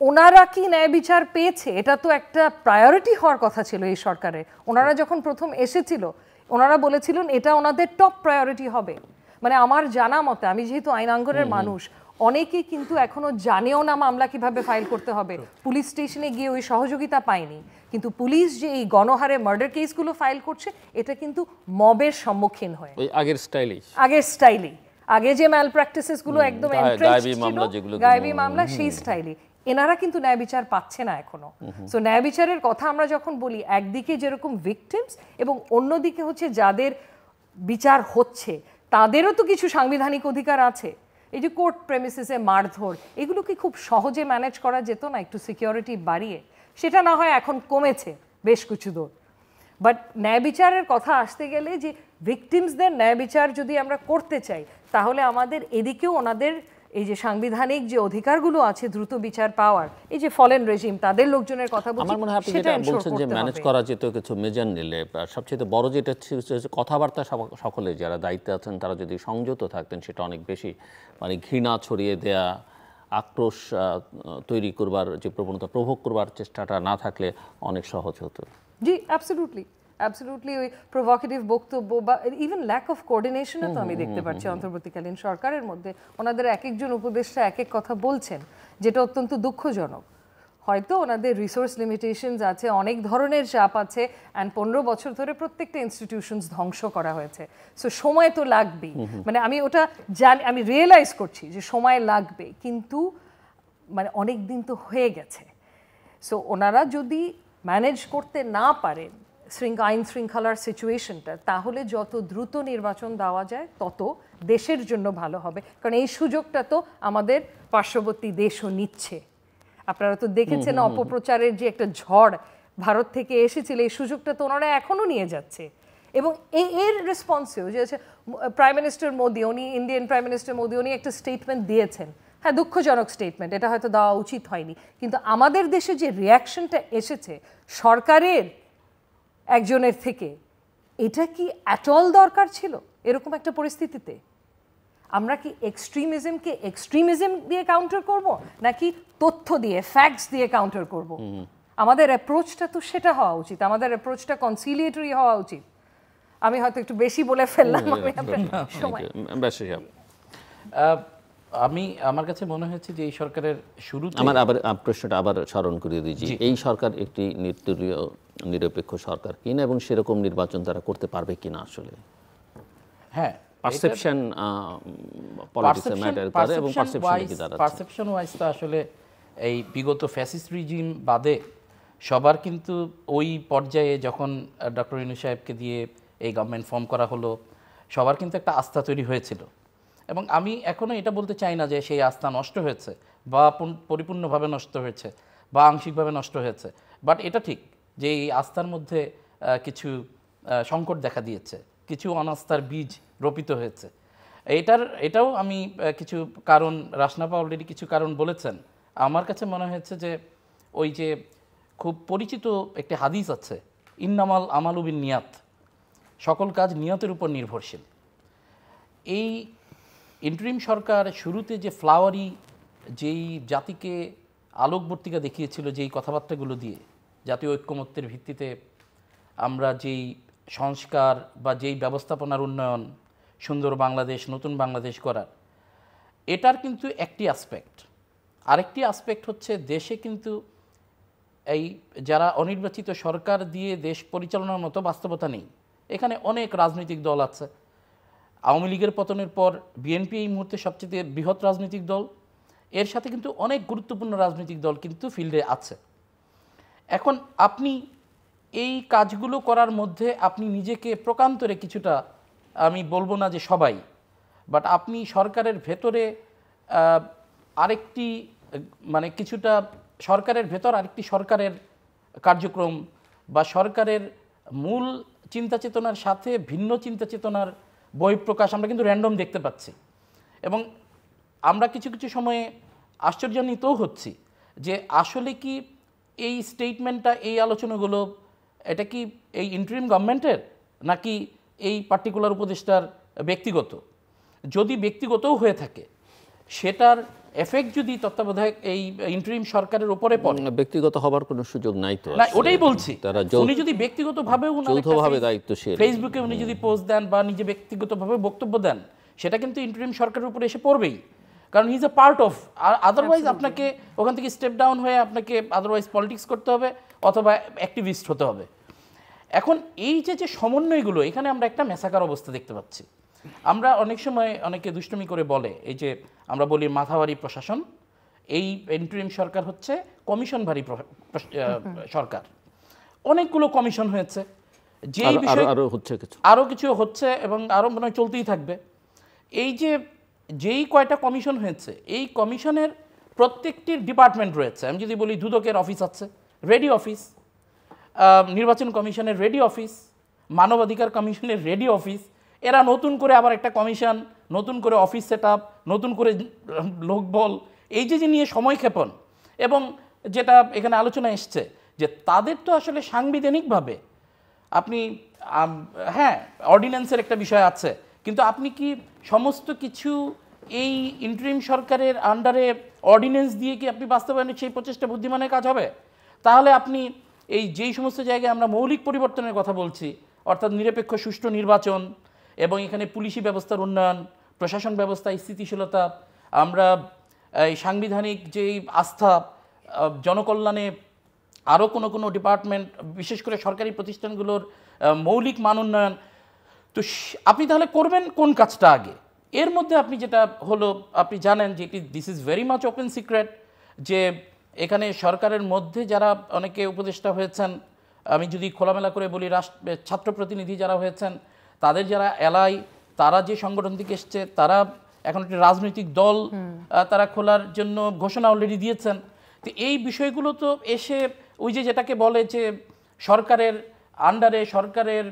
Speaker 2: ওনারা কি ন্যায় বিচার পেয়েছে? এটা তো একটা প্রায়োরিটি হওয়ার কথা ছিল এই সরকারে। ওনারা যখন প্রথম এসেছিল ওনারা বলেছিলেন এটা ওনাদের টপ প্রায়োরিটি হবে। মানে আমার জানা মতে, আমি যেহেতু আইনাঙ্গনের মানুষ, অনেকেই কিন্তু এখনো জানেও না মামলা কিভাবে ফাইল করতে হবে, পুলিশ স্টেশনে গিয়ে ওই সহযোগিতা পায়নি। কিন্তু পুলিশ যে এই গণহারে মার্ডার কেসগুলো ফাইল করছে এটা কিন্তু মবের সম্মুখীন হয়ে, আগের স্টাইলেই, আগে যে ম্যাল প্র্যাকটিসেসগুলো একদম গায়েবী মামলা সেই স্টাইলে এনারা কিন্তু ন্যায় বিচার পাচ্ছে না এখনো। সো ন্যায় বিচারের কথা আমরা যখন বলি, একদিকে যেরকম ভিকটিমস এবং অন্যদিকে হচ্ছে যাদের বিচার হচ্ছে তাদেরও তো কিছু সাংবিধানিক অধিকার আছে। এই যে কোর্ট প্রেমিসিসে মারধর, এগুলো কি খুব সহজে ম্যানেজ করা যেত না একটু সিকিউরিটি বাড়িয়ে? সেটা না হয় এখন কমেছে বেশ কিছু দূর, বাট ন্যায় বিচারের কথা আসতে গেলে যে ভিকটিমসদের ন্যায় বিচার যদি আমরা করতে চাই, তাহলে আমাদের এদিকেও ওনাদের এই যে সাংবিধানিক যে অধিকারগুলো আছে দ্রুত বিচার পাওয়ার, এই যে ফলেন রেজিম তাদের লোকজনের কথা বলছি,
Speaker 1: আমার মনে হয় আপনি যেটা বলছেন যে ম্যানেজ করা যেত কিছু মেজার নিলে, সবচেয়ে বড় যেটা কথাবার্তা সকলে যারা দায়িত্বে আছেন তারা যদি সংযত থাকতেন, সেটা অনেক বেশি মানে ঘৃণা ছড়িয়ে দেয়া, আক্রোশ তৈরি করবার যে প্রবণতা, প্রভোগ করবার চেষ্টাটা না থাকলে অনেক সহজ হতো।
Speaker 2: জি, অ্যাবসলিউটলি ওই প্রভোকেটিভ বক্তব্য বা ইভেন ল্যাক অফ কোঅর্ডিনেশনও তো আমি দেখতে পাচ্ছি অন্তর্বর্তীকালীন সরকারের মধ্যে। ওনাদের এক একজন উপদেষ্টা এক এক কথা বলছেন, যেটা অত্যন্ত দুঃখজনক। হয়তো ওনাদের রিসোর্স লিমিটেশনস আছে, অনেক ধরনের চাপ আছে, অ্যান্ড 15 বছর ধরে প্রত্যেকটা ইনস্টিটিউশনস ধ্বংস করা হয়েছে। সো সময় তো লাগবেই, মানে আমি ওটা জানি, আমি রিয়েলাইজ করছি যে সময় লাগবে, কিন্তু মানে অনেক দিন তো হয়ে গেছে। সো ওনারা যদি ম্যানেজ করতে না পারেন আইন শৃঙ্খলার সিচুয়েশনটা, তাহলে যত দ্রুত নির্বাচন দেওয়া যায় তত দেশের জন্য ভালো হবে। কারণ এই সুযোগটা তো আমাদের পার্শ্ববর্তী দেশও নিচ্ছে। আপনারা তো দেখেছেন অপপ্রচারের যে একটা ঝড় ভারত থেকে এসেছিল, এই সুযোগটা তো ওনারা এখনও নিয়ে যাচ্ছে। এবং এর রেসপন্সেও যে প্রাইম মিনিস্টার মোদি, উনি ইন্ডিয়ান প্রাইম মিনিস্টার মোদি, উনি একটা স্টেটমেন্ট দিয়েছেন, হ্যাঁ দুঃখজনক স্টেটমেন্ট, এটা হয়তো দেওয়া উচিত হয়নি, কিন্তু আমাদের দেশে যে রিয়াকশনটা এসেছে সরকারের একজনের থেকে, এটা কি অ্যাট অল দরকার ছিল এরকম একটা পরিস্থিতিতে? আমরা কি এক্সট্রিমিজমকে এক্সট্রিমিজম দিয়ে কাউন্টার করব, নাকি তথ্য দিয়ে, ফ্যাক্টস দিয়ে কাউন্টার করব? আমাদের অ্যাপ্রোচটা তো সেটা হওয়া উচিত, আমাদের অ্যাপ্রোচটা কনসিলিয়েটরি হওয়া উচিত। আমি হয়তো একটু বেশি বলে ফেললাম,
Speaker 3: আমার কাছে মনে হচ্ছে যে এই সরকারের শুরুতে,
Speaker 1: আমার আবার প্রশ্নটা আবার স্মরণ করিয়ে দিই, এই সরকার একটি নির্দলীয় নিরপেক্ষ সরকার কিনা এবং সেরকম নির্বাচন তারা করতে পারবে কিনা আসলে?
Speaker 3: হ্যাঁ,
Speaker 1: পারসেপশন পলিটিক্সে ম্যাটার করে এবং পারসেপশন কি দাঁড়াচ্ছে?
Speaker 3: পারসেপশন ওয়াইজ তো আসলে এই বিগত ফ্যাসিস্ট রিজিম বাদে সবার কিন্তু ওই পর্যায়ে যখন ডক্টর ইউনূস সাহেবকে দিয়ে এই গভর্নমেন্ট ফর্ম করা হলো, সবার কিন্তু একটা আস্থা তৈরি হয়েছিল। এবং আমি এখনও এটা বলতে চাই না যে সেই আস্থা নষ্ট হয়েছে বা পরিপূর্ণভাবে নষ্ট হয়েছে বা আংশিকভাবে নষ্ট হয়েছে, বাট এটা ঠিক যে এই আস্থার মধ্যে কিছু সংকট দেখা দিয়েছে, কিছু অনাস্থার বীজ রোপিত হয়েছে। এটাও আমি কিছু কারণ, রাসনাপা অলরেডি কিছু কারণ বলেছেন। আমার কাছে মনে হয়েছে যে ওই যে খুব পরিচিত একটি হাদিস আছে, ইন্নামাল আমালু বিন নিয়াত, সকল কাজ নিয়তের উপর নির্ভরশীল। এই ইন্টারিম সরকার শুরুতে যে ফ্লাওয়ারি, যেই জাতিকে আলোকবর্তিকা দেখিয়েছিল, যেই কথাবার্তাগুলো দিয়ে জাতীয় ঐক্যমত্যের ভিত্তিতে আমরা যেই সংস্কার বা যেই ব্যবস্থাপনার উন্নয়ন, সুন্দর বাংলাদেশ, নতুন বাংলাদেশ করার, এটার কিন্তু একটি অ্যাসপেক্ট। আরেকটি অ্যাসপেক্ট হচ্ছে দেশে কিন্তু এই যারা অনির্বাচিত সরকার দিয়ে দেশ পরিচালনার মতো বাস্তবতা নেই। এখানে অনেক রাজনৈতিক দল আছে। আওয়ামী লীগের পতনের পর বিএনপি এই মুহূর্তে সবচেয়ে বৃহৎ রাজনৈতিক দল, এর সাথে কিন্তু অনেক গুরুত্বপূর্ণ রাজনৈতিক দল কিন্তু ফিল্ডে আছে। এখন আপনি এই কাজগুলো করার মধ্যে আপনি নিজেকে প্রকান্তরে কিছুটা, আমি বলবো না যে সবাই, বাট আপনি সরকারের ভেতরে আরেকটি মানে কিছুটা সরকারের ভেতর আরেকটি সরকারের কার্যক্রম বা সরকারের মূল চিন্তা চেতনার সাথে ভিন্ন চিন্তা চেতনার বহিঃপ্রকাশ আমরা কিন্তু র্যান্ডম দেখতে পাচ্ছি। এবং আমরা কিছু কিছু সময়ে আশ্চর্যান্বিতও হচ্ছি যে আসলে কি এই স্টেটমেন্টটা, এই আলোচনাগুলো, এটা কি এই ইন্টারিম গভর্নমেন্টের নাকি এই পার্টিকুলার উপদেষ্টার ব্যক্তিগত? যদি ব্যক্তিগতও হয়ে থাকে, সেটার এফেক্ট যদি তত্ত্বাবধায়ক এই ইন্টারিম সরকারের উপরে পড়ে,
Speaker 1: ব্যক্তিগত হবার কোনো সুযোগ নাই তো।
Speaker 3: না, ওটাই বলছি।
Speaker 1: তারা
Speaker 3: উনি যদি ব্যক্তিগতভাবেও
Speaker 1: যৌথভাবে দায়িত্বশীল,
Speaker 3: ফেসবুকে উনি যদি পোস্ট দেন বা নিজে ব্যক্তিগতভাবে বক্তব্য দেন, সেটা কিন্তু ইন্টারিম সরকারের উপরে এসে পড়বেই, কারণ he is a part of. Otherwise আপনাকে ওখান থেকে স্টেপ ডাউন হয়ে আপনাকে আদারওয়াইজ পলিটিক্স করতে হবে অথবা অ্যাক্টিভিস্ট হতে হবে। এখন এই যে সমন্বয়গুলো, এখানে আমরা একটা মেসাকার অবস্থা দেখতে পাচ্ছি। আমরা অনেক সময় অনেকে দুষ্টুমি করে বলে, এই যে আমরা বলি মাথাভারী প্রশাসন, এই ইন্টারিম সরকার হচ্ছে কমিশনভারী সরকার। অনেকগুলো কমিশন হয়েছে, যেই বিষয় আরও কিছু হচ্ছে এবং আরও মনে হয় চলতেই থাকবে। এই যেই কয়টা কমিশন হয়েছে, এই কমিশনের প্রত্যেকটির ডিপার্টমেন্ট রয়েছে। আমি যদি বলি দুদকের অফিস আছে, রেডি অফিস, নির্বাচন কমিশনের রেডি অফিস, মানবাধিকার কমিশনের রেডি অফিস। এরা নতুন করে আবার একটা কমিশন, নতুন করে অফিস সেট আপ, নতুন করে লোকবল, এই যে নিয়ে সময়ক্ষেপণ, এবং যেটা এখানে আলোচনা এসছে যে তাদের তো আসলে সাংবিধানিকভাবে আপনি হ্যাঁ অর্ডিন্যান্সের একটা বিষয় আছে, কিন্তু আপনি কি সমস্ত কিছু এই ইন্টারিম সরকারের আন্ডারে অর্ডিন্যান্স দিয়ে কি আপনি বাস্তবায়নের সেই প্রচেষ্টা বুদ্ধিমানের কাজ হবে? তাহলে আপনি এই যেই সমস্ত জায়গায় আমরা মৌলিক পরিবর্তনের কথা বলছি, অর্থাৎ নিরপেক্ষ সুষ্ঠু নির্বাচন এবং এখানে পুলিশি ব্যবস্থার উন্নয়ন, প্রশাসন ব্যবস্থায় স্থিতিশীলতা, আমরা এই সাংবিধানিক যেই আস্থা, জনকল্যাণে আরও কোনো ডিপার্টমেন্ট, বিশেষ করে সরকারি প্রতিষ্ঠানগুলোর মৌলিক মান উন্নয়ন, তো আপনি তাহলে করবেন কোন কাজটা আগে? এর মধ্যে আপনি যেটা হলো, আপনি জানেন যে this is very much open secret, যে এখানে সরকারের মধ্যে যারা অনেকে উপদেষ্টা হয়েছেন, আমি যদি খোলামেলা করে বলি ছাত্র প্রতিনিধি যারা হয়েছেন, তাদের যারা এলাই, তারা যে সংগঠন থেকে এসছে, তারা এখন একটি রাজনৈতিক দল তারা খোলার জন্য ঘোষণা অলরেডি দিয়েছেন। তো এই বিষয়গুলো তো এসে ওই যেটাকে বলে যে সরকারের আন্ডারে, সরকারের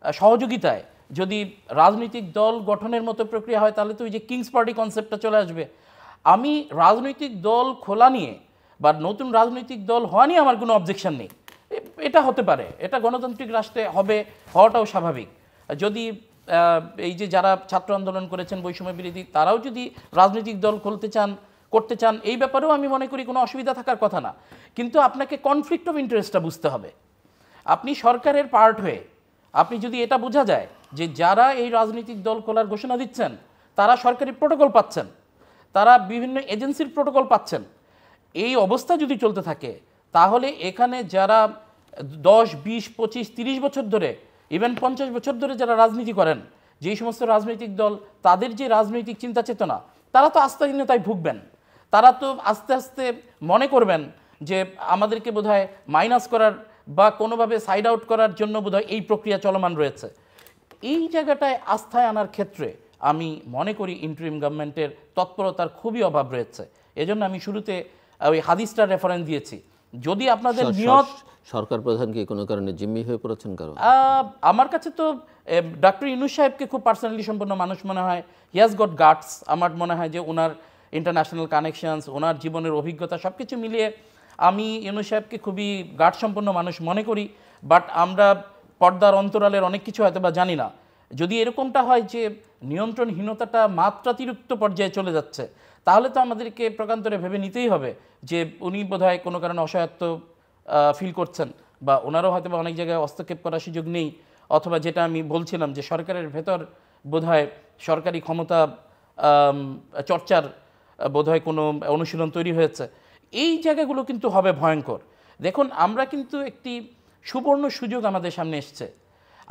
Speaker 3: সহযোগিতায় যদি রাজনৈতিক দল গঠনের মতো প্রক্রিয়া হয়, তাহলে তো ওই যে কিংস পার্টি কনসেপ্টটা চলে আসবে। আমি রাজনৈতিক দল খোলা নিয়ে বা নতুন রাজনৈতিক দল হওয়া নিয়ে আমার কোনো অবজেকশন নেই, এটা হতে পারে, এটা গণতান্ত্রিক রাষ্ট্রে হওয়াটাও স্বাভাবিক। যদি এই যে যারা ছাত্র আন্দোলন করেছেন বৈষম্য বিরোধী, তারাও যদি রাজনৈতিক দল করতে চান, এই ব্যাপারেও আমি মনে করি কোনো অসুবিধা থাকার কথা না। কিন্তু আপনাকে কনফ্লিক্ট অফ ইন্টারেস্টটা বুঝতে হবে। আপনি সরকারের পার্ট হয়ে আপনি যদি এটা বোঝা যায় যে যারা এই রাজনৈতিক দল খোলার ঘোষণা দিচ্ছেন তারা সরকারি প্রোটোকল পাচ্ছেন, তারা বিভিন্ন এজেন্সির প্রোটোকল পাচ্ছেন, এই অবস্থা যদি চলতে থাকে, তাহলে এখানে যারা 10, 20, 25, 30 বছর ধরে, ইভেন 50 বছর ধরে যারা রাজনীতি করেন, যেই সমস্ত রাজনৈতিক দল, তাদের যে রাজনৈতিক চিন্তা চেতনা, তারা তো আস্থাহীনতায় ভুগবেন। তারা তো আস্তে আস্তে মনে করবেন যে আমাদেরকে বোধহয় মাইনাস করার বা কোনোভাবে সাইড আউট করার জন্য বোধহয় এই প্রক্রিয়া চলমান রয়েছে। এই জায়গাটায় আস্থায় আনার ক্ষেত্রে আমি মনে করি ইন্টারিম গভর্নমেন্টের তৎপরতার খুবই অভাব রয়েছে। এজন্য আমি শুরুতে ওই হাদিসটার রেফারেন্স দিয়েছি। যদি আপনাদের নিয়ত,
Speaker 1: সরকার প্রধান কি কোনো কারণে জিম্মি হয়ে পড়েছেন? কারণ
Speaker 3: আমার কাছে তো ডক্টর ইউনূস সাহেবকে খুব পার্সোনালি সম্পন্ন মানুষ মনে হয়। He has got guts. আমার মনে হয় যে ওনার ইন্টারন্যাশনাল কানেকশনস, ওনার জীবনের অভিজ্ঞতা সব কিছু মিলিয়ে আমি ইউনূস সাহেবকে খুবই গাঢ়সম্পন্ন মানুষ মনে করি, বাট আমরা পর্দার অন্তরালের অনেক কিছু হয়তো বা জানি না। যদি এরকমটা হয় যে নিয়ন্ত্রণহীনতাটা মাত্রাতিরিক্ত পর্যায়ে চলে যাচ্ছে, তাহলে তো আমাদেরকে প্রকান্তরে ভেবে নিতেই হবে যে উনি বোধহয় কোনো কারণে অসহায়ত্ব ফিল করছেন, বা ওনারও হয়তো বা অনেক জায়গায় হস্তক্ষেপ করার সুযোগ নেই, অথবা যেটা আমি বলছিলাম যে সরকারের ভেতর বোধহয় সরকারি ক্ষমতা চর্চার বোধহয় কোনো অনুশীলন তৈরি হয়েছে। এই জায়গাগুলো কিন্তু হবে ভয়ঙ্কর। দেখুন, আমরা কিন্তু একটি সুবর্ণ সুযোগ আমাদের সামনে এসছে।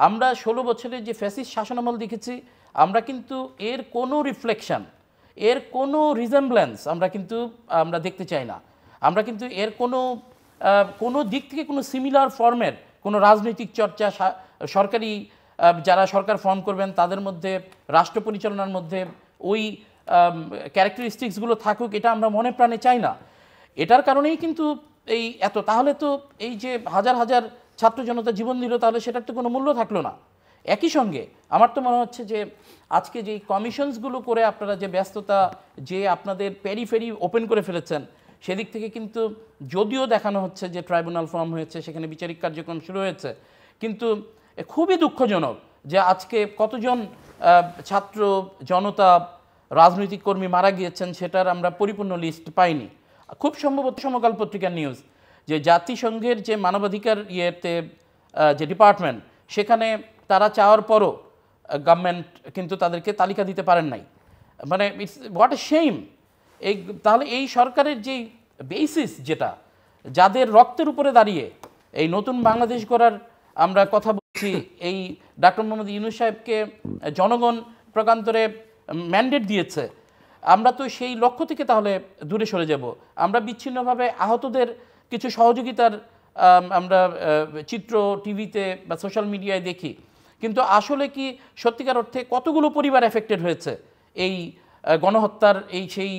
Speaker 3: আমরা 16 বছরের যে ফ্যাসিস্ট শাসনামল দেখেছি, আমরা কিন্তু এর কোনো রিফ্লেকশন, এর কোনো রিজেম্বলেন্স আমরা দেখতে চাই না। আমরা কিন্তু এর কোনো দিক থেকে কোনো সিমিলার ফর্মের কোনো রাজনৈতিক চর্চা, সরকারি যারা সরকার ফর্ম করবেন তাদের মধ্যে, রাষ্ট্র পরিচালনার মধ্যে ওই ক্যারেক্টারিস্টিক্সগুলো থাকুক, এটা আমরা মনে প্রাণে চাই না। এটার কারণেই কিন্তু তাহলে তো এই যে হাজার হাজার ছাত্র জনতা জীবন দিল, তাহলে সেটার তো কোনো মূল্য থাকলো না। একই সঙ্গে আমার তো মনে হচ্ছে যে আজকে যেই কমিশনসগুলো করে আপনারা যে ব্যস্ততা, যে আপনাদের পেরিফেরি ওপেন করে ফেলেছেন, সেদিক থেকে কিন্তু যদিও দেখানো হচ্ছে যে ট্রাইব্যুনাল ফর্ম হয়েছে, সেখানে বিচারিক কার্যক্রম শুরু হয়েছে, কিন্তু খুবই দুঃখজনক যে আজকে কতজন ছাত্র জনতা, রাজনৈতিক কর্মী মারা গিয়েছেন সেটার আমরা পরিপূর্ণ লিস্ট পাইনি। খুব সম্ভবত সমকাল পত্রিকার নিউজ যে জাতিসংঘের যে মানবাধিকার যে ডিপার্টমেন্ট, সেখানে তারা চাওয়ার পরও গভর্নমেন্ট কিন্তু তাদেরকে তালিকা দিতে পারেন নাই। মানে ইটস হোয়াট এ শেম। তাহলে এই সরকারের যেই বেসিস, যেটা যাদের রক্তের উপরে দাঁড়িয়ে এই নতুন বাংলাদেশ গড়ার আমরা কথা বলছি, এই ডক্টর মোহাম্মদ ইউনূস সাহেবকে জনগণ প্রকান্তরে ম্যান্ডেট দিয়েছে, আমরা তো সেই লক্ষ্য থেকে তাহলে দূরে সরে যাব। আমরা বিচ্ছিন্নভাবে আহতদের কিছু সহযোগিতার আমরা চিত্র টিভিতে বা সোশ্যাল মিডিয়ায় দেখি, কিন্তু আসলে কি সত্যিকার অর্থে কতগুলো পরিবার এফেক্টেড হয়েছে এই গণহত্যার সেই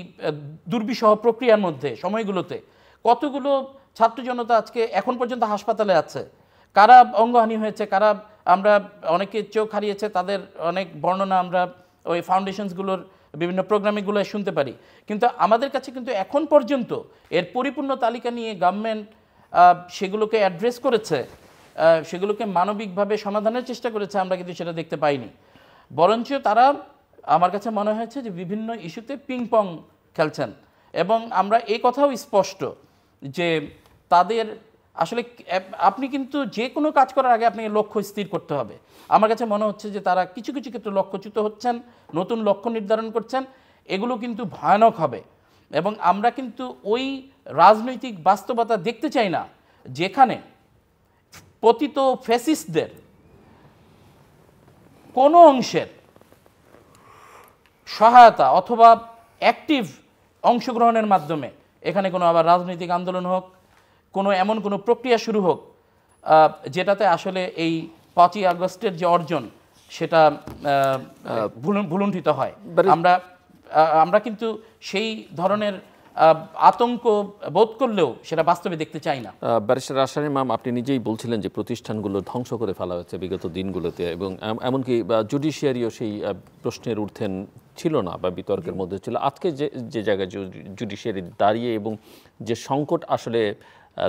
Speaker 3: দুর্বিষহ প্রক্রিয়ার মধ্যে, সময়গুলোতে কতগুলো ছাত্র জনতা আজকে এখন পর্যন্ত হাসপাতালে আছে, কারা অঙ্গহানি হয়েছে, কারা আমরা অনেকে চোখ হারিয়েছে, তাদের অনেক বর্ণনা আমরা ওই ফাউন্ডেশনসগুলোর বিভিন্ন প্রোগ্রামগুলো শুনতে পারি। কিন্তু আমাদের কাছে কিন্তু এখন পর্যন্ত এর পরিপূর্ণ তালিকা নিয়ে গভর্নমেন্ট সেগুলোকে অ্যাড্রেস করেছে, সেগুলোকে মানবিকভাবে সমাধানের চেষ্টা করেছে, আমরা কিন্তু সেটা দেখতে পাইনি। বরঞ্চ তারা, আমার কাছে মনে হয়েছে যে বিভিন্ন ইস্যুতে পিং পং খেলছেন। এবং আমরা এই কথাও স্পষ্ট যে তাদের আসলে, আপনি কিন্তু যে কোনো কাজ করার আগে আপনাকে লক্ষ্য স্থির করতে হবে। আমার কাছে মনে হচ্ছে যে তারা কিছু কিছু ক্ষেত্রে লক্ষ্যচ্যুত হচ্ছেন, নতুন লক্ষ্য নির্ধারণ করছেন, এগুলো কিন্তু ভয়ানক হবে। এবং আমরা কিন্তু ওই রাজনৈতিক বাস্তবতা দেখতে চাই না যেখানে পতিত ফ্যাসিস্টদের কোনো অংশের সহায়তা অথবা অ্যাক্টিভ অংশগ্রহণের মাধ্যমে এখানে কোনো আবার রাজনৈতিক আন্দোলন হোক, এমন কোনো প্রক্রিয়া শুরু হোক যেটাতে আসলে এই 5ই আগস্টের যে অর্জন সেটা ভুলুণ্ঠিত হয়। আমরা কিন্তু সেই ধরনের আতঙ্ক বোধ করলেও সেটা বাস্তবে দেখতে চাই না।
Speaker 1: ব্যারিস্টার রাজশাহী ম্যাম, আপনি নিজেই বলছিলেন যে প্রতিষ্ঠানগুলো ধ্বংস করে ফেলা হয়েছে বিগত দিনগুলোতে, এবং এমনকি জুডিশিয়ারিও সেই প্রশ্নের ঊর্ধ্বে ছিল না বা বিতর্কের মধ্যে ছিল। আজকে যে জায়গায় জুডিশিয়ারি দাঁড়িয়ে এবং যে সংকট আসলে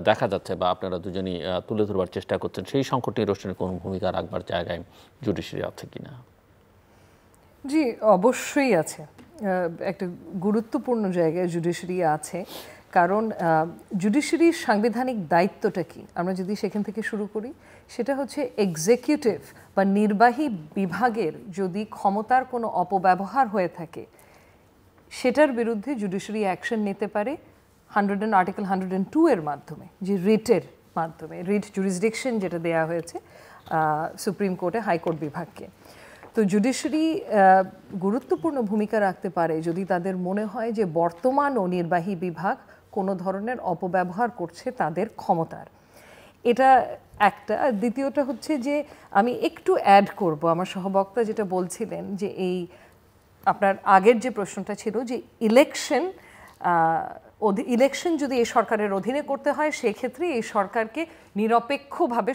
Speaker 1: দেখা যাচ্ছে বা আপনারা দুজনই তুলে ধরবার চেষ্টা করছেন, সেই সংকট নিরসনের কোনো ভূমিকা রাখবার জায়গায় জুডিশিয়ারি আছে কিনা?
Speaker 2: জি, অবশ্যই আছে। একটা গুরুত্বপূর্ণ জায়গায় জুডিশিয়ারি আছে, কারণ জুডিশিয়ারির সাংবিধানিক দায়িত্বটা কি, আমরা যদি সেখান থেকে শুরু করি, সেটা হচ্ছে এক্সিকিউটিভ বা নির্বাহী বিভাগের যদি ক্ষমতার কোনো অপব্যবহার হয়ে থাকে, সেটার বিরুদ্ধে জুডিশিয়ারি অ্যাকশন নিতে পারে আর্টিকেল 102 এর মাধ্যমে, যে রিটের মাধ্যমে, রিট জুরিসডিকশন যেটা দেয়া হয়েছে সুপ্রিম কোর্টে, হাইকোর্ট বিভাগকে। তো জুডিশিয়ারি গুরুত্বপূর্ণ ভূমিকা রাখতে পারে যদি তাদের মনে হয় যে বর্তমান ও নির্বাহী বিভাগ কোনো ধরনের অপব্যবহার করছে তাদের ক্ষমতার। এটা একটা। দ্বিতীয়টা হচ্ছে যে আমি একটু অ্যাড করব, আমার সহবক্তা যেটা বলছিলেন যে এই আপনার আগের যে প্রশ্নটা ছিল যে ইলেকশন ইলেকশন যদি এই সরকারের অধীনে করতে হয় সেক্ষেত্রে এই সরকারকে নিরপেক্ষভাবে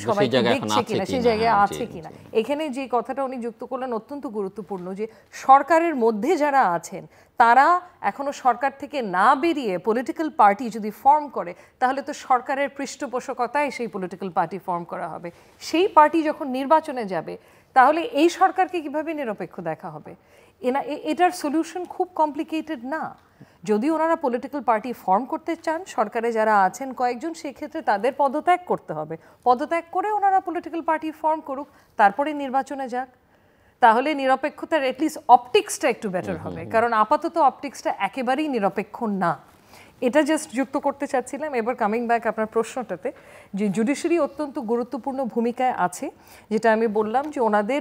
Speaker 2: সবাই দেখছে কিনা, সেই জায়গায় আছে কিনা। এখানে যে কথাটা উনি যুক্ত করলেন অত্যন্ত গুরুত্বপূর্ণ, যে সরকারের মধ্যে যারা আছেন তারা এখনো সরকার থেকে না বেরিয়ে পলিটিক্যাল পার্টি যদি ফর্ম করে তাহলে তো সরকারের পৃষ্ঠপোষকতায় সেই পলিটিক্যাল পার্টি ফর্ম করা হবে। সেই পার্টি যখন নির্বাচনে যাবে তাহলে এই সরকারকে কিভাবে নিরপেক্ষ দেখা হবে? এটার সলিউশন খুব কমপ্লিকেটেড না। যদি ওনারা পলিটিক্যাল পার্টি ফর্ম করতে চান, সরকারে যারা আছেন কয়েকজন, সেক্ষেত্রে তাদের পদত্যাগ করতে হবে। পদত্যাগ করে ওনারা পলিটিক্যাল পার্টি ফর্ম করুক, তারপরে নির্বাচনে যাক। তাহলে নিরপেক্ষতার অ্যাটলিস্ট অপটিক্সটা একটু বেটার হবে, কারণ আপাতত অপটিক্সটা একেবারেই নিরপেক্ষ না। এটা জাস্ট যুক্ত করতে চাচ্ছিলাম। এবার কামিং ব্যাক আপনার প্রশ্নটাতে, যে জুডিশিয়ারি অত্যন্ত গুরুত্বপূর্ণ ভূমিকায় আছে, যেটা আমি বললাম যে ওনাদের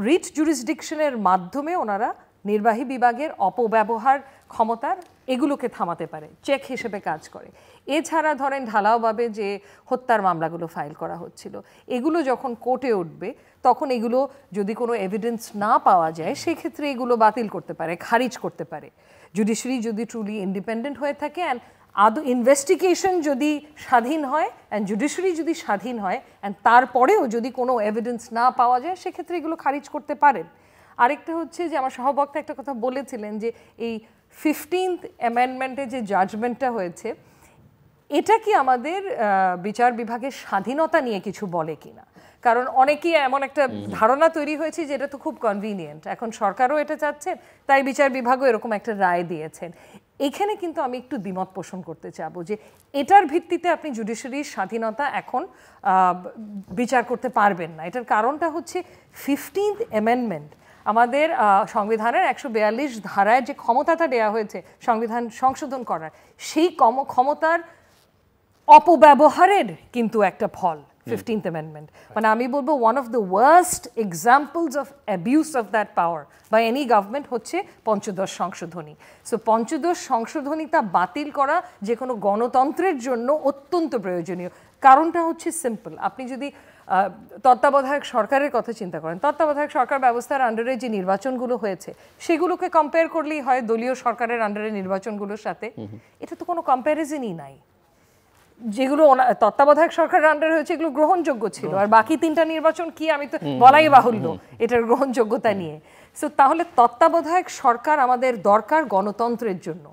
Speaker 2: রিট জুরিসডিকশনের মাধ্যমে ওনারা নির্বাহী বিভাগের অপব্যবহার ক্ষমতার এগুলোকে থামাতে পারে, চেক হিসেবে কাজ করে। এছাড়া ধরেন ঢালাওভাবে যে হত্যার মামলাগুলো ফাইল করা হচ্ছিল, এগুলো যখন কোর্টে উঠবে তখন এগুলো যদি কোনো এভিডেন্স না পাওয়া যায় সেক্ষেত্রে এগুলো বাতিল করতে পারে, খারিজ করতে পারে। জুডিশিয়ারি যদি ট্রুলি ইন্ডিপেন্ডেন্ট হয়ে থাকে অ্যান্ড আদৌ ইনভেস্টিগেশন যদি স্বাধীন হয় অ্যান্ড জুডিশিয়ারি যদি স্বাধীন হয় অ্যান্ড তারপরেও যদি কোনো এভিডেন্স না পাওয়া যায় সেক্ষেত্রে এগুলো খারিজ করতে পারেন। আরেকটা হচ্ছে যে আমার সহবক্তা একটা কথা বলেছিলেন যে এই 15th অ্যামেন্ডমেন্টে যে জাজমেন্টটা হয়েছে এটা কি আমাদের বিচার বিভাগের স্বাধীনতা নিয়ে কিছু বলে কিনা। কারণ অনেকেই এমন একটা ধারণা তৈরি হয়েছে যে এটা তো খুব কনভিনিয়েন্ট, এখন সরকারও এটা চাচ্ছেন, তাই বিচার বিভাগও এরকম একটা রায় দিয়েছেন। এখানে কিন্তু আমি একটু দ্বিমত পোষণ করতে চাবো যে এটার ভিত্তিতে আপনি জুডিশিয়ারির স্বাধীনতা এখন বিচার করতে পারবেন না। এটার কারণটা হচ্ছে 15th অ্যামেন্ডমেন্ট আমাদের সংবিধানের 142 ধারায় যে ক্ষমতাটা দেওয়া হয়েছে সংবিধান সংশোধন করার, সেই ক্ষমতার অপব্যবহারের কিন্তু একটা ফল 15th অ্যামেন্ডমেন্ট। মানে আমি বলবো one of the worst examples of abuse of that power by any government হচ্ছে পঞ্চদশ সংশোধনী। সো পঞ্চদশ সংশোধনীটা বাতিল করা যে কোনো গণতন্ত্রের জন্য অত্যন্ত প্রয়োজনীয়। কারণটা হচ্ছে সিম্পল, আপনি যদি তত্ত্বাবধায়ক সরকারের কথা চিন্তা করেন, তত্ত্বাবধায়ক সরকার ব্যবস্থার আন্ডারে যে নির্বাচনগুলো হয়েছে সেগুলোকে কম্পেয়ার করলেই হয় দলীয় সরকারের আন্ডারে নির্বাচনগুলোর সাথে। এটা তো কোনো কম্প্যারিজনই নাই। যেগুলো তত্ত্বাবধায়ক সরকারের আন্ডারে হয়েছে এগুলো গ্রহণযোগ্য ছিল, আর বাকি 3টা নির্বাচন কি আমি তো বলাই বাহুল্য এটার গ্রহণযোগ্যতা নিয়ে। সো তাহলে তত্ত্বাবধায়ক সরকার আমাদের দরকার গণতন্ত্রের জন্য,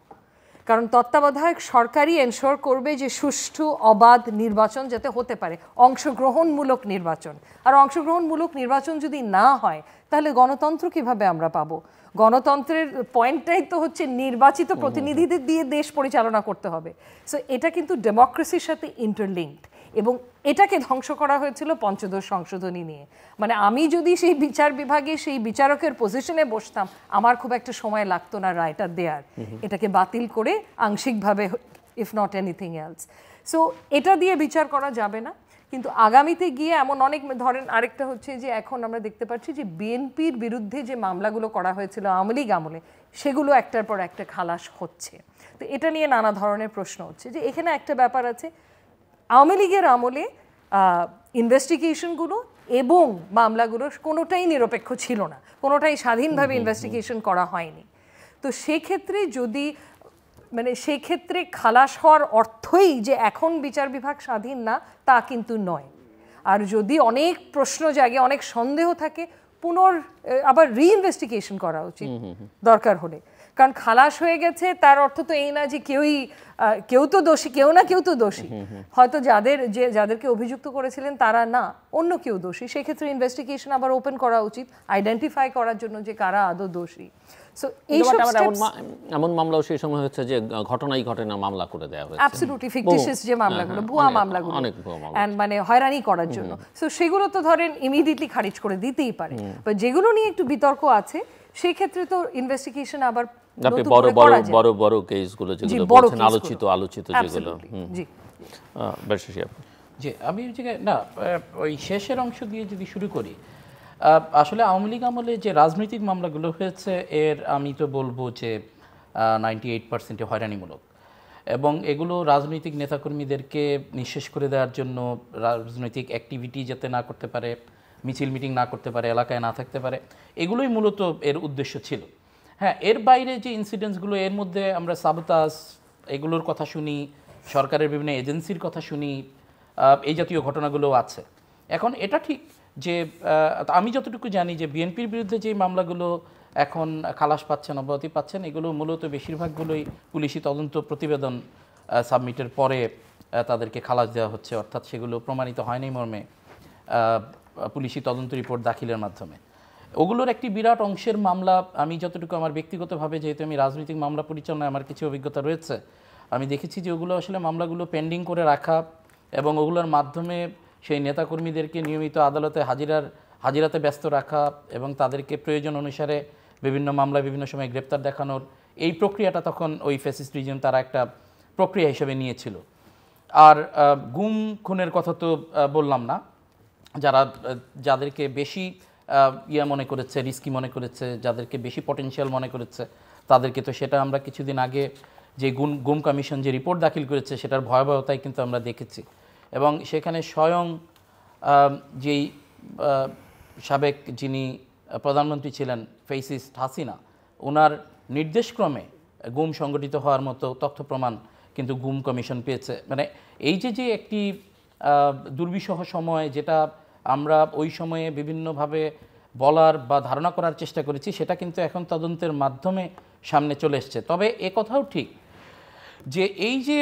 Speaker 2: কারণ তত্ত্বাবধায়ক সরকারই এনশোর করবে যে সুষ্ঠু অবাধ নির্বাচন যাতে হতে পারে, অংশগ্রহণমূলক নির্বাচন। আর অংশগ্রহণমূলক নির্বাচন যদি না হয় তাহলে গণতন্ত্র কিভাবে আমরা পাবো? গণতন্ত্রের পয়েন্টটাই তো হচ্ছে নির্বাচিত প্রতিনিধিদের দিয়ে দেশ পরিচালনা করতে হবে। সো এটা কিন্তু ডেমোক্রেসির সাথে ইন্টারলিঙ্কড, এবং এটাকে ধ্বংস করা হয়েছিল পঞ্চদশ সংশোধনী নিয়ে। মানে আমি যদি সেই বিচার বিভাগে সেই বিচারকের পজিশনে বসতাম আমার খুব একটা সময় লাগতো না রায়টা দেয়ার, এটাকে বাতিল করে আংশিকভাবে, if not anything else. So এটা দিয়ে বিচার করা যাবে না। কিন্তু আগামীতে গিয়ে এমন অনেক, ধরেন আরেকটা হচ্ছে যে এখন আমরা দেখতে পাচ্ছি যে বিএনপির বিরুদ্ধে যে মামলাগুলো করা হয়েছিল আওয়ামী লীগ আমলে সেগুলো একটার পর একটা খালাস হচ্ছে। তো এটা নিয়ে নানা ধরনের প্রশ্ন হচ্ছে যে এখানে একটা ব্যাপার আছে, আওয়ামী লীগের আমলে ইনভেস্টিগেশনগুলো এবং মামলাগুলো কোনোটাই নিরপেক্ষ ছিল না, কোনোটাই স্বাধীনভাবে ইনভেস্টিগেশন করা হয়নি। তো সেক্ষেত্রে যদি সেক্ষেত্রে খালাস হওয়ার অর্থই যে এখন বিচার বিভাগ স্বাধীন না তা কিন্তু নয়। আর যদি অনেক প্রশ্ন জাগে, অনেক সন্দেহ থাকে, আবার রিইনভেস্টিগেশন করা উচিত দরকার হলে। কারণ খালাস হয়ে গেছে তার অর্থ তো এই না যে কেউ তো দোষী, কেউ না কেউ তো দোষী। হয়তো যাদেরকে অভিযুক্ত করেছিলেন তারা না, অন্য কেউ দোষী। সেক্ষেত্রে ইনভেস্টিগেশন আবার ওপেন করা উচিত, আইডেন্টিফাই করার জন্য যে কারা আদৌ দোষী। সো
Speaker 1: এমন মামলাও সেই সময় হচ্ছে যে ঘটনাই ঘটে না মামলা করে দেওয়া হয়েছে,
Speaker 2: অ্যাবসলিউটলি ফিকটিশিয়াস যে মামলাগুলো, ভুয়া মামলাগুলো, মানে হয়রানি করার জন্য। সো সেগুলো তো ধরেন ইমিডিয়েটলি খারিজ করে দিতেই পারে। বাট যেগুলো নিয়ে একটু বিতর্ক আছে সেই ক্ষেত্রে তো ইনভেস্টিগেশন আবার
Speaker 1: বড় বড় কেসগুলো যেগুলো বলছেন আলোচিত যেগুলো।
Speaker 3: জি, আমি না ওই শেষের অংশ দিয়ে যদি শুরু করি, আসলে আওয়ামী লীগ আমলে যে রাজনৈতিক মামলাগুলো হয়েছে এর আমি তো বলবো যে 98% হয়রানিমূলক, এবং এগুলো রাজনৈতিক নেতাকর্মীদেরকে নিঃশেষ করে দেওয়ার জন্য, রাজনৈতিক অ্যাক্টিভিটি যাতে না করতে পারে, মিছিল মিটিং না করতে পারে, এলাকায় না থাকতে পারে, এগুলোই মূলত এর উদ্দেশ্য ছিল। হ্যাঁ, এর বাইরে যে ইনসিডেন্টসগুলো, এর মধ্যে আমরা সাবোতাজ, এগুলোর কথা শুনি, সরকারের বিভিন্ন এজেন্সির কথা শুনি, এই জাতীয় ঘটনাগুলো আছে। এখন এটা ঠিক যে আমি যতটুকু জানি যে বিএনপির বিরুদ্ধে যে মামলাগুলো এখন খালাস পাচ্ছেন, অব্যাহতি পাচ্ছেন, এগুলো মূলত বেশিরভাগগুলোই পুলিশি তদন্ত প্রতিবেদন সাবমিটের পরে তাদেরকে খালাস দেওয়া হচ্ছে, অর্থাৎ সেগুলো প্রমাণিত হয়নি মর্মে পুলিশি তদন্ত রিপোর্ট দাখিলের মাধ্যমে। ওগুলোর একটি বিরাট অংশের মামলা আমি যতটুকু আমার ব্যক্তিগতভাবে, যেহেতু আমি রাজনৈতিক মামলা পরিচালনায় আমার কিছু অভিজ্ঞতা রয়েছে, আমি দেখেছি যে ওগুলো আসলে মামলাগুলো পেন্ডিং করে রাখা এবং ওগুলোর মাধ্যমে সেই নেতাকর্মীদেরকে নিয়মিত আদালতে হাজিরাতে ব্যস্ত রাখা এবং তাদেরকে প্রয়োজন অনুসারে বিভিন্ন মামলায় বিভিন্ন সময় গ্রেপ্তার দেখানোর এই প্রক্রিয়াটা তখন ওই ফ্যাসিস্ট রিজিম তারা একটা প্রক্রিয়া হিসেবে নিয়েছিল। আর গুম খুনের কথা তো বললাম না, যাদেরকে বেশি মনে করেছে, রিস্কি মনে করেছে, যাদেরকে বেশি পটেনশিয়াল মনে করেছে, তাদেরকে তো সেটা আমরা কিছুদিন আগে যে গুম কমিশন যে রিপোর্ট দাখিল করেছে সেটার ভয়াবহতাই কিন্তু আমরা দেখেছি। এবং সেখানে স্বয়ং যেই সাবেক যিনি প্রধানমন্ত্রী ছিলেন ফ্যাসিস্ট হাসিনা, ওনার নির্দেশক্রমে গুম সংগঠিত হওয়ার মতো তথ্য প্রমাণ কিন্তু গুম কমিশন পেয়েছে। মানে এই যে একটি দুর্বিষহ সময়, যেটা আমরা ওই সময়ে বিভিন্নভাবে বলার বা ধারণা করার চেষ্টা করেছি, সেটা কিন্তু এখন তদন্তের মাধ্যমে সামনে চলে এসছে। তবে এ কথাও ঠিক যে এই যে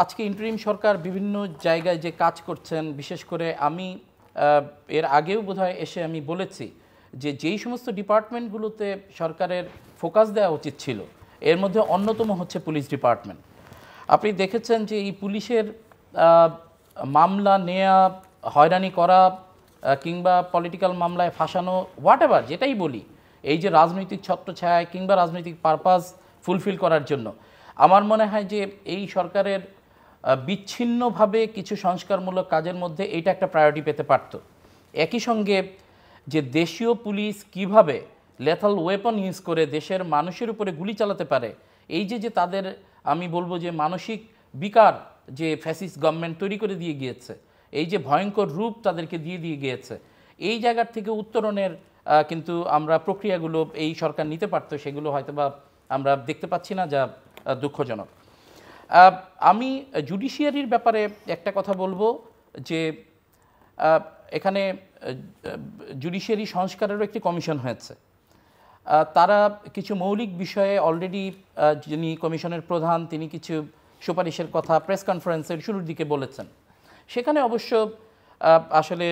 Speaker 3: আজকে ইন্টারিম সরকার বিভিন্ন জায়গায় যে কাজ করছেন, বিশেষ করে আমি এর আগেও বোধহয় এসে আমি বলেছি যে যেই সমস্ত ডিপার্টমেন্টগুলোতে সরকারের ফোকাস দেওয়া উচিত ছিল, এর মধ্যে অন্যতম হচ্ছে পুলিশ ডিপার্টমেন্ট। আপনি দেখেছেন যে এই পুলিশের মামলা নেয়া, হয়রানি করা কিংবা পলিটিক্যাল মামলায় ফাঁসানো, হোয়াট এভার যেটাই বলি, এই যে রাজনৈতিক ছত্রছায়া কিংবা রাজনৈতিক পারপাস ফুলফিল করার জন্য আমার মনে হয় যে এই সরকারের বিচ্ছিন্নভাবে কিছু সংস্কারমূলক কাজের মধ্যে এইটা একটা প্রায়োরিটি পেতে পারত। একই সঙ্গে যে দেশীয় পুলিশ কিভাবে লেথাল ওয়েপন ইউজ করে দেশের মানুষের উপরে গুলি চালাতে পারে, এই যে তাদের আমি বলবো যে মানসিক বিকার যে ফ্যাসিস্ট গভর্নমেন্ট তৈরি করে দিয়ে গিয়েছে, এই যে ভয়ঙ্কর রূপ তাদেরকে দিয়ে গিয়েছে, এই জায়গার থেকে উত্তরণের কিন্তু আমরা প্রক্রিয়াগুলো এই সরকার নিতে পারতো, সেগুলো হয়তোবা আমরা দেখতে পাচ্ছি না, যা দুঃখজনক। আমি জুডিশিয়ারির ব্যাপারে একটা কথা বলবো যে এখানে জুডিশিয়ারি সংস্কারেরও একটি কমিশন হয়েছে। তারা কিছু মৌলিক বিষয়ে অলরেডি যিনি কমিশনের প্রধান তিনি কিছু সুপারিশের কথা প্রেস কনফারেন্সের শুরুর দিকে বলেছেন। সেখানে অবশ্য আসলে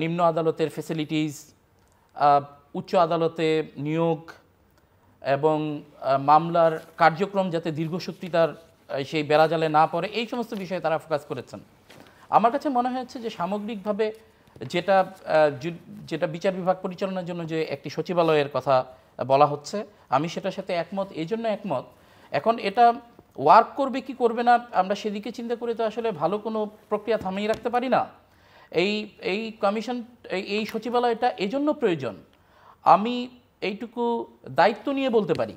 Speaker 3: নিম্ন আদালতের ফ্যাসিলিটিস, উচ্চ আদালতে নিয়োগ এবং মামলার কার্যক্রম যাতে দীর্ঘসূত্রিতার সেই বেড়াজালে না পড়ে, এই সমস্ত বিষয়ে তারা ফোকাস করেছেন। আমার কাছে মনে হয়েছে যে সামগ্রিকভাবে যেটা বিচার বিভাগ পরিচালনার জন্য যে একটি সচিবালয়ের কথা বলা হচ্ছে, আমি সেটার সাথে একমত। এই জন্য একমত, এখন এটা ওয়ার্ক করবে কি করবে না আমরা সেদিকে চিন্তা করে তো আসলে ভালো কোনো প্রক্রিয়া থামিয়ে রাখতে পারি না। এই কমিশন, এই সচিবালয়টা এজন্য প্রয়োজন। আমি এইটুকু দায়িত্ব নিয়ে বলতে পারি,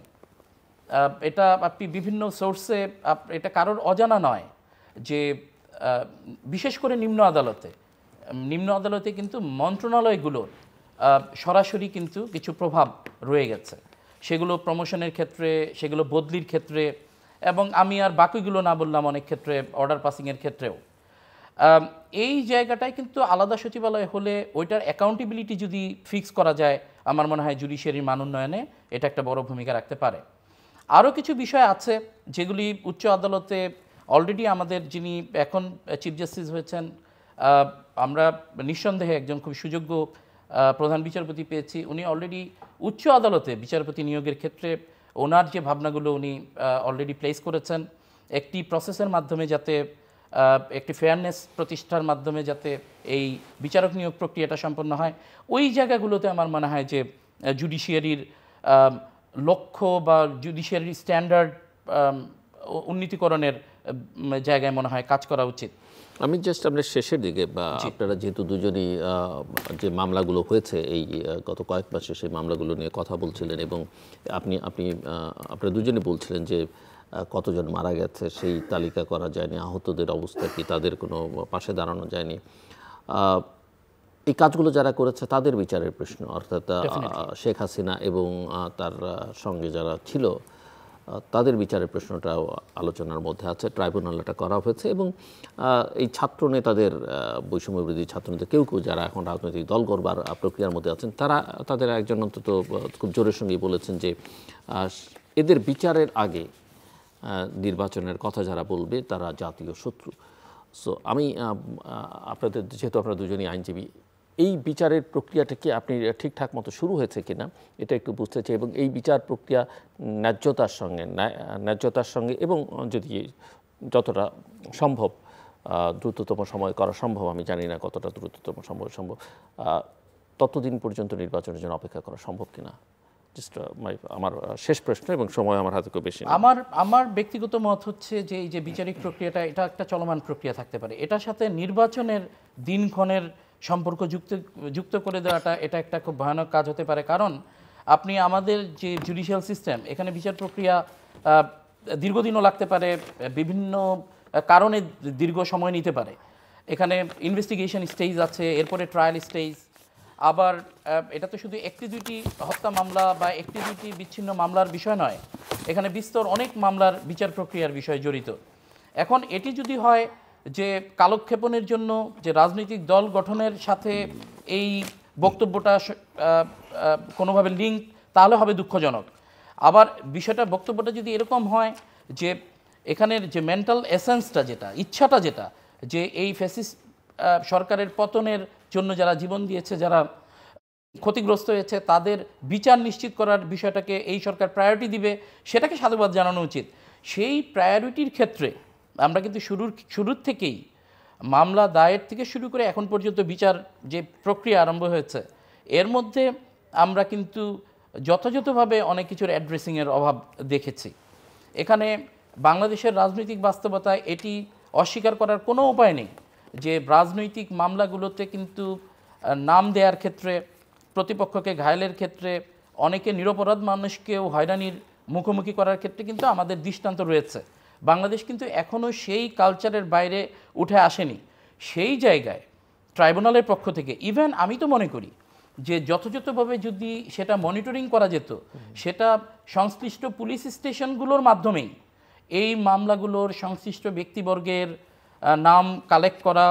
Speaker 3: এটা আপনি বিভিন্ন সোর্সে, এটা কারোর অজানা নয় যে বিশেষ করে নিম্ন আদালতে কিন্তু মন্ত্রণালয়গুলোর সরাসরি কিন্তু কিছু প্রভাব রয়ে গেছে, সেগুলো প্রমোশনের ক্ষেত্রে, সেগুলো বদলির ক্ষেত্রে, এবং আমি আর বাকিগুলো না বললাম অনেক ক্ষেত্রে অর্ডার পাসিংয়ের ক্ষেত্রেও। এই জায়গাটায় কিন্তু আলাদা সচিবালয় হলে ওইটার অ্যাকাউন্টেবিলিটি যদি ফিক্স করা যায়, আমার মনে হয় জুডিশিয়ারির মান উন্নয়নে এটা একটা বড় ভূমিকা রাখতে পারে। আরও কিছু বিষয় আছে যেগুলি উচ্চ আদালতে অলরেডি আমাদের যিনি এখন চিফ জাস্টিস হয়েছেন, আমরা নিঃসন্দেহে একজন খুব সুযোগ্য প্রধান বিচারপতি পেয়েছি। উনি অলরেডি উচ্চ আদালতে বিচারপতি নিয়োগের ক্ষেত্রে ওনার যে ভাবনাগুলো উনি অলরেডি প্লেস করেছেন, একটি প্রসেসের মাধ্যমে যাতে, একটি ফেয়ারনেস প্রতিষ্ঠার মাধ্যমে যাতে এই বিচারক নিয়োগ প্রক্রিয়াটা সম্পন্ন হয়, ওই জায়গাগুলোতে আমার মনে হয় যে জুডিশিয়ারির লক্ষ্য বা জুডিশিয়ারির স্ট্যান্ডার্ড উন্নীতকরণের জায়গায় মনে হয় কাজ করা উচিত।
Speaker 1: আমি জাস্ট আমরা শেষের দিকে, আপনারা যেহেতু দুজনই যে মামলাগুলো হয়েছে এই গত কয়েক মাসে সেই মামলাগুলো নিয়ে কথা বলছিলেন, এবং আপনারা দুজনই বলছিলেন যে কতজন মারা গেছে সেই তালিকা করা যায়নি, আহতদের অবস্থা কি, তাদের কোনো পাশে দাঁড়ানো যায়নি। এই কাজগুলো যারা করেছে তাদের বিচারের প্রশ্ন, অর্থাৎ শেখ হাসিনা এবং তার সঙ্গে যারা ছিল তাদের বিচারের প্রশ্নটাও আলোচনার মধ্যে আছে। ট্রাইব্যুনালটা করা হয়েছে এবং এই ছাত্র নেতাদের, বৈষম্য বিরোধী ছাত্র নেতা কেউ কেউ যারা এখন রাজনৈতিক দল গড়বার প্রক্রিয়ার মধ্যে আছেন, তাদের একজন অন্তত খুব জোরের সঙ্গেই বলেছেন যে এদের বিচারের আগে নির্বাচনের কথা যারা বলবে তারা জাতীয় শত্রু। সো আমি আপনাদের, যেহেতু আপনারা দুজনই আইনজীবী, এই বিচারের প্রক্রিয়াটা কি আপনি ঠিকঠাক মতো শুরু হয়েছে কিনা এটা একটু বুঝতে চাই, এবং এই বিচার প্রক্রিয়া ন্যায্যতার সঙ্গে এবং যদি যতটা সম্ভব দ্রুততম সময় করা সম্ভব, আমি জানি না কতটা দ্রুততম সম্ভব, ততদিন পর্যন্ত নির্বাচনের জন্য অপেক্ষা করা সম্ভব কিনা, আমার শেষ প্রশ্ন, এবং সময় আমার হাতে খুব বেশি নেই।
Speaker 3: আমার ব্যক্তিগত মত হচ্ছে যে এই যে বিচারিক প্রক্রিয়াটা, এটা একটা চলমান প্রক্রিয়া থাকতে পারে। এটার সাথে নির্বাচনের দিনক্ষণের সম্পর্ক যুক্ত করে দেওয়াটা এটা একটা খুব ভয়ানক কাজ হতে পারে। কারণ আপনি আমাদের যে জুডিশিয়াল সিস্টেম, এখানে বিচার প্রক্রিয়া দীর্ঘদিনও লাগতে পারে, বিভিন্ন কারণে দীর্ঘ সময় নিতে পারে। এখানে ইনভেস্টিগেশন স্টেজ আছে, এরপরে ট্রায়াল স্টেজ, আবার এটা তো শুধু একটি দুইটি হত্যা মামলা বা একটি দুইটি বিচ্ছিন্ন মামলার বিষয় নয়, এখানে বিস্তর অনেক মামলার বিচার প্রক্রিয়ার বিষয় জড়িত। এখন এটি যদি হয় যে কালক্ষেপণের জন্য যে রাজনৈতিক দল গঠনের সাথে এই বক্তব্যটা কোনোভাবে লিঙ্ক, তাহলে হবে দুঃখজনক। আবার বিষয়টা, বক্তব্যটা যদি এরকম হয় যে এখানের যে মেন্টাল এসেন্সটা, যেটা ইচ্ছাটা, যেটা যে এই ফ্যাসিস্ট সরকারের পতনের জন্য যারা জীবন দিয়েছে, যারা ক্ষতিগ্রস্ত হয়েছে, তাদের বিচার নিশ্চিত করার বিষয়টাকে এই সরকার প্রায়োরিটি দিবে, সেটাকে সাধুবাদ জানানো উচিত। সেই প্রায়োরিটির ক্ষেত্রে আমরা কিন্তু শুরুর থেকেই মামলা দায়ের থেকে শুরু করে এখন পর্যন্ত বিচার যে প্রক্রিয়া আরম্ভ হয়েছে, এর মধ্যে আমরা কিন্তু যথাযথভাবে অনেক কিছুর অ্যাড্রেসিংয়ের অভাব দেখেছি। এখানে বাংলাদেশের রাজনৈতিক বাস্তবতায় এটি অস্বীকার করার কোনো উপায় নেই যে রাজনৈতিক মামলাগুলোতে কিন্তু নাম দেওয়ার ক্ষেত্রে, প্রতিপক্ষকে ঘায়েলের ক্ষেত্রে, অনেকে নিরপরাধ মানুষকেও হয়রানির মুখোমুখি করার ক্ষেত্রে কিন্তু আমাদের দৃষ্টান্ত রয়েছে। বাংলাদেশ কিন্তু এখনও সেই কালচারের বাইরে উঠে আসেনি। সেই জায়গায় ট্রাইব্যুনালের পক্ষ থেকে ইভেন আমি তো মনে করি যে যথাযথভাবে যদি সেটা মনিটরিং করা যেত, সেটা সংশ্লিষ্ট পুলিশ স্টেশনগুলোর মাধ্যমেই এই মামলাগুলোর সংশ্লিষ্ট ব্যক্তিবর্গের নাম কালেক্ট করা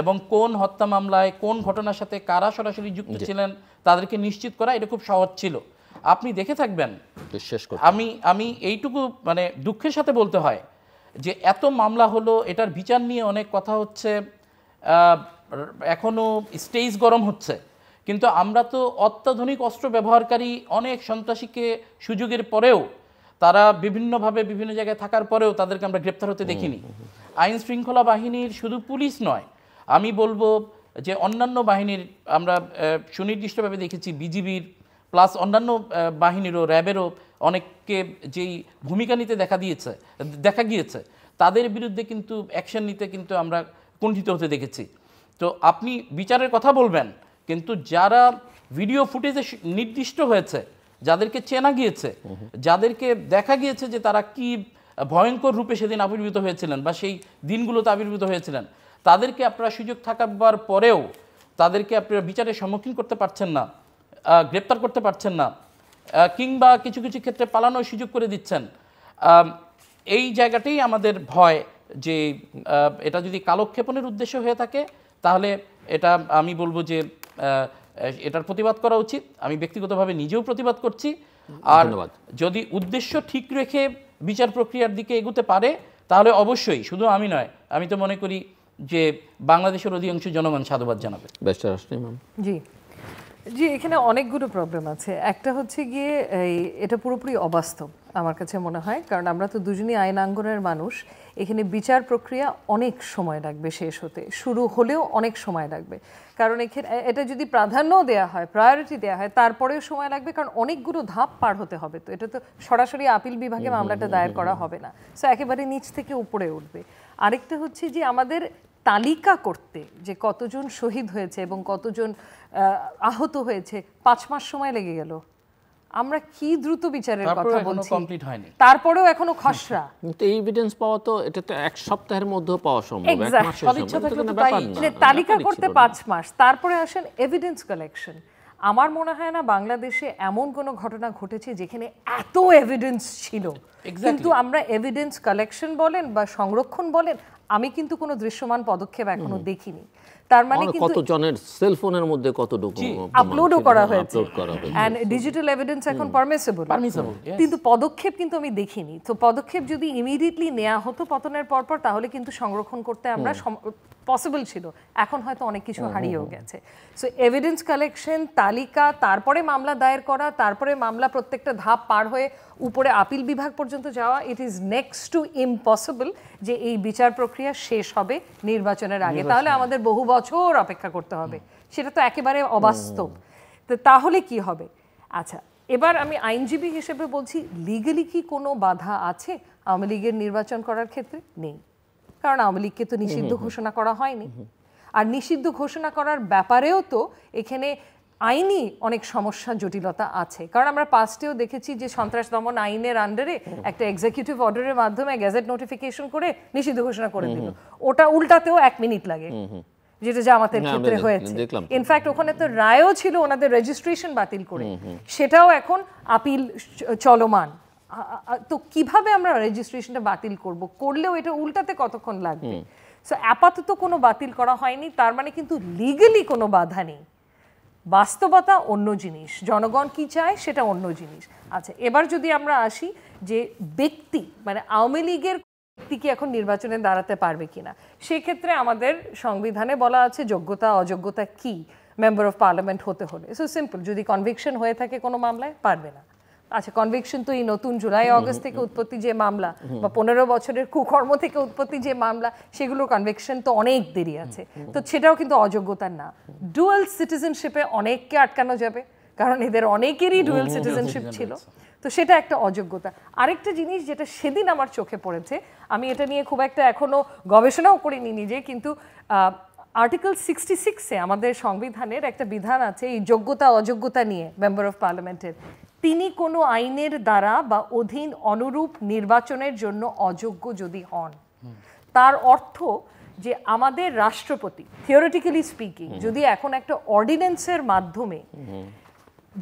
Speaker 3: এবং কোন হত্যা মামলায় কোন ঘটনার সাথে কারা সরাসরি যুক্ত ছিলেন তাদেরকে নিশ্চিত করা, এটা খুব সহজ ছিল। আপনি দেখে থাকবেন, আমি এইটুকু মানে দুঃখের সাথে বলতে হয় যে এত মামলা হলো, এটার বিচার নিয়ে অনেক কথা হচ্ছে, এখনও স্টেজ গরম হচ্ছে, কিন্তু আমরা তো অত্যাধুনিক অস্ত্র ব্যবহারকারী অনেক সন্ত্রাসীকে সুযোগের পরেও, তারা বিভিন্নভাবে বিভিন্ন জায়গায় থাকার পরেও তাদেরকে আমরা গ্রেপ্তার হতে দেখিনি। আইন শৃঙ্খলা বাহিনীর শুধু পুলিশ নয়, আমি বলবো যে অন্যান্য বাহিনীর আমরা সুনির্দিষ্টভাবে দেখেছি, বিজিবির প্লাস অন্যান্য বাহিনীরও, র্যাবেরও অনেককে যেই ভূমিকা নিতে দেখা গিয়েছে, তাদের বিরুদ্ধে কিন্তু অ্যাকশন নিতে কিন্তু আমরা কুণ্ঠিত হতে দেখেছি। তো আপনি বিচারের কথা বলবেন, কিন্তু যারা ভিডিও ফুটেজে নির্দিষ্ট হয়েছে, যাদেরকে চেনা গিয়েছে, যাদেরকে দেখা গিয়েছে যে তারা কি ভয়ঙ্কর রূপে সেদিন আবির্ভূত হয়েছিলেন বা সেই দিনগুলোতে আবির্ভূত হয়েছিলেন, তাদেরকে আপনারা সুযোগ থাকার পরেও তাদেরকে আপনারা বিচারের সম্মুখীন করতে পারছেন না, গ্রেপ্তার করতে পারছেন না, কিংবা কিছু কিছু ক্ষেত্রে পালানোর সুযোগ করে দিচ্ছেন। এই জায়গাটাই আমাদের ভয় যে এটা যদি কালক্ষেপণের উদ্দেশ্য হয়ে থাকে, তাহলে এটা আমি বলবো যে এটার প্রতিবাদ করা উচিত। আমি ব্যক্তিগতভাবে নিজেও প্রতিবাদ করছি। আর যদি উদ্দেশ্য ঠিক রেখে বিচার প্রক্রিয়ার দিকে এগোতে পারে, তাহলে অবশ্যই শুধু আমি নয়, আমি তো মনে করি যে বাংলাদেশের অধিকাংশ জনগণ সাধুবাদ জানাবে।
Speaker 2: জি জি, এখানে অনেকগুলো প্রবলেম আছে। একটা হচ্ছে গিয়ে এটা পুরোপুরি অবাস্তব আমার কাছে মনে হয়, কারণ আমরা তো দুজনই আইনাঙ্গনের মানুষ। এখানে বিচার প্রক্রিয়া অনেক সময় লাগবে শেষ হতে, শুরু হলেও অনেক সময় লাগবে, কারণ এখানে এটা যদি প্রাধান্য দেওয়া হয়, প্রায়োরিটি দেওয়া হয়, তারপরেও সময় লাগবে, কারণ অনেকগুলো ধাপ পার হতে হবে। তো এটা তো সরাসরি আপিল বিভাগে মামলাটা দায়ের করা হবে না, সো একেবারে নিচ থেকে উপরে উঠবে। আরেকটা হচ্ছে যে আমাদের তালিকা করতে যে কতজন শহীদ হয়েছে এবং কতজন আহত হয়েছে, 5 মাস সময় লেগে গেল। আমরা কি দ্রুত বিচারের কথা বলছি, তারপরেও এখনো খসড়া।
Speaker 1: কিন্তু এই এভিডেন্স পাওয়া তো, এটা তো 1 সপ্তাহের মধ্যে পাওয়া সম্ভব,
Speaker 2: তালিকা করতে 5 মাস, তারপরে আসেন এভিডেন্স কালেকশন। আমার মনে হয় না বাংলাদেশে এমন কোনো ঘটনা ঘটেছে যেখানে এত এভিডেন্স ছিল, কিন্তু আমরা এভিডেন্স কালেকশন বলেন বা সংরক্ষণ বলেন, আমি কিন্তু কোনো দৃশ্যমান পদক্ষেপ এখনো দেখিনি। তার মানে কিন্তু
Speaker 1: কত জনের সেলফোনের মধ্যে কত
Speaker 2: আপলোডও করা হয়েছে, এন্ড ডিজিটাল এভিডেন্স এখন পারমিসিবল, কিন্তু পদক্ষেপ কিন্তু আমি দেখিনি। তো পদক্ষেপ যদি ইমিডিয়েটলি নেওয়া হতো পতনের পরপর, তাহলে কিন্তু সংরক্ষণ করতে আমরা পসিবল ছিল। এখন হয়তো অনেক কিছু হারিয়েও গেছে। সো এভিডেন্স কালেকশন, তালিকা, তারপরে মামলা দায়ের করা, তারপরে মামলা প্রত্যেকটা ধাপ পার হয়ে উপরে আপিল বিভাগ পর্যন্ত যাওয়া, it is next to impossible যে এই বিচার প্রক্রিয়া শেষ হবে নির্বাচনের আগে। তাহলে আমাদের বহু বছর অপেক্ষা করতে হবে, সেটা তো একেবারে অবাস্তব। তো তাহলে কি হবে? আচ্ছা, এবার আমি আইনজীবী হিসেবে বলছি, লিগালি কি কোনো বাধা আছে আওয়ামী লীগের নির্বাচন করার ক্ষেত্রে? নেই, কারণ আওয়ামী লীগকে তো নিষিদ্ধ ঘোষণা করা হয়নি। আর নিষিদ্ধ ঘোষণা করার ব্যাপারেও তো এখানে আইনি অনেক সমস্যা, জটিলতা আছে। কারণ আমরা পাস্টেও দেখেছি যে সন্ত্রাস দমন আইনের আন্ডারে একটা এক্সিকিউটিভ অর্ডারের মাধ্যমে গেজেট নোটিফিকেশন করে নিষিদ্ধ ঘোষণা করে দিল, ওটা উল্টাতেও 1 মিনিট লাগে, যেটা জামাতের ক্ষেত্রে হয়েছে। ইনফ্যাক্ট ওখানে তো রায়ও ছিল ওনাদের রেজিস্ট্রেশন বাতিল করে, সেটাও এখন আপিল চলমান। তো কিভাবে আমরা রেজিস্ট্রেশনটা বাতিল করব? করলেও এটা উল্টাতে কতক্ষণ লাগবে? সো আপাতত কোনো বাতিল করা হয়নি, তার মানে কিন্তু লিগালি কোনো বাধা নেই। বাস্তবতা অন্য জিনিস, জনগণ কি চায় সেটা অন্য জিনিস। আচ্ছা, এবার যদি আমরা আসি যে ব্যক্তি, মানে আওয়ামী লীগের ব্যক্তি কি এখন নির্বাচনে দাঁড়াতে পারবে কিনা, সেক্ষেত্রে আমাদের সংবিধানে বলা আছে যোগ্যতা অযোগ্যতা কি মেম্বার অফ পার্লামেন্ট হতে হলে। সো সিম্পল, যদি কনভিকশন হয়ে থাকে কোনো মামলায়, পারবে না। আচ্ছা, কনভিকশন তো এই নতুন জুলাই অগস্ট থেকে উৎপত্তি যে মামলা, বা 15 বছরের কুকর্ম থেকে উৎপত্তি যে মামলা, সেগুলোর কনভিকশন তো অনেক দেরি আছে, তো সেটাও কিন্তু অযোগ্যতার না। ডুয়াল সিটিজেনশিপে অনেককে আটকানো যাবে, কারণ এদের অনেকেরই ডুয়াল সিটিজেনশিপ ছিল, তো সেটা একটা অযোগ্যতা। আরেকটা জিনিস যেটা সেদিন আমার চোখে পড়েছে, আমি এটা নিয়ে খুব একটা এখনো গবেষণাও করিনি নিজে, কিন্তু আর্টিকেল 66-এ আমাদের সংবিধানের একটা বিধান আছে এই যোগ্যতা অযোগ্যতা নিয়ে মেম্বার অফ পার্লামেন্টের। তিনি কোনো আইনের দ্বারা বা অধীন অনুরূপ নির্বাচনের জন্য অযোগ্য যদি হন, তার অর্থ যে আমাদের রাষ্ট্রপতি থিওরিটিক্যালি স্পিকিং যদি এখন একটা অর্ডিন্যান্সের মাধ্যমে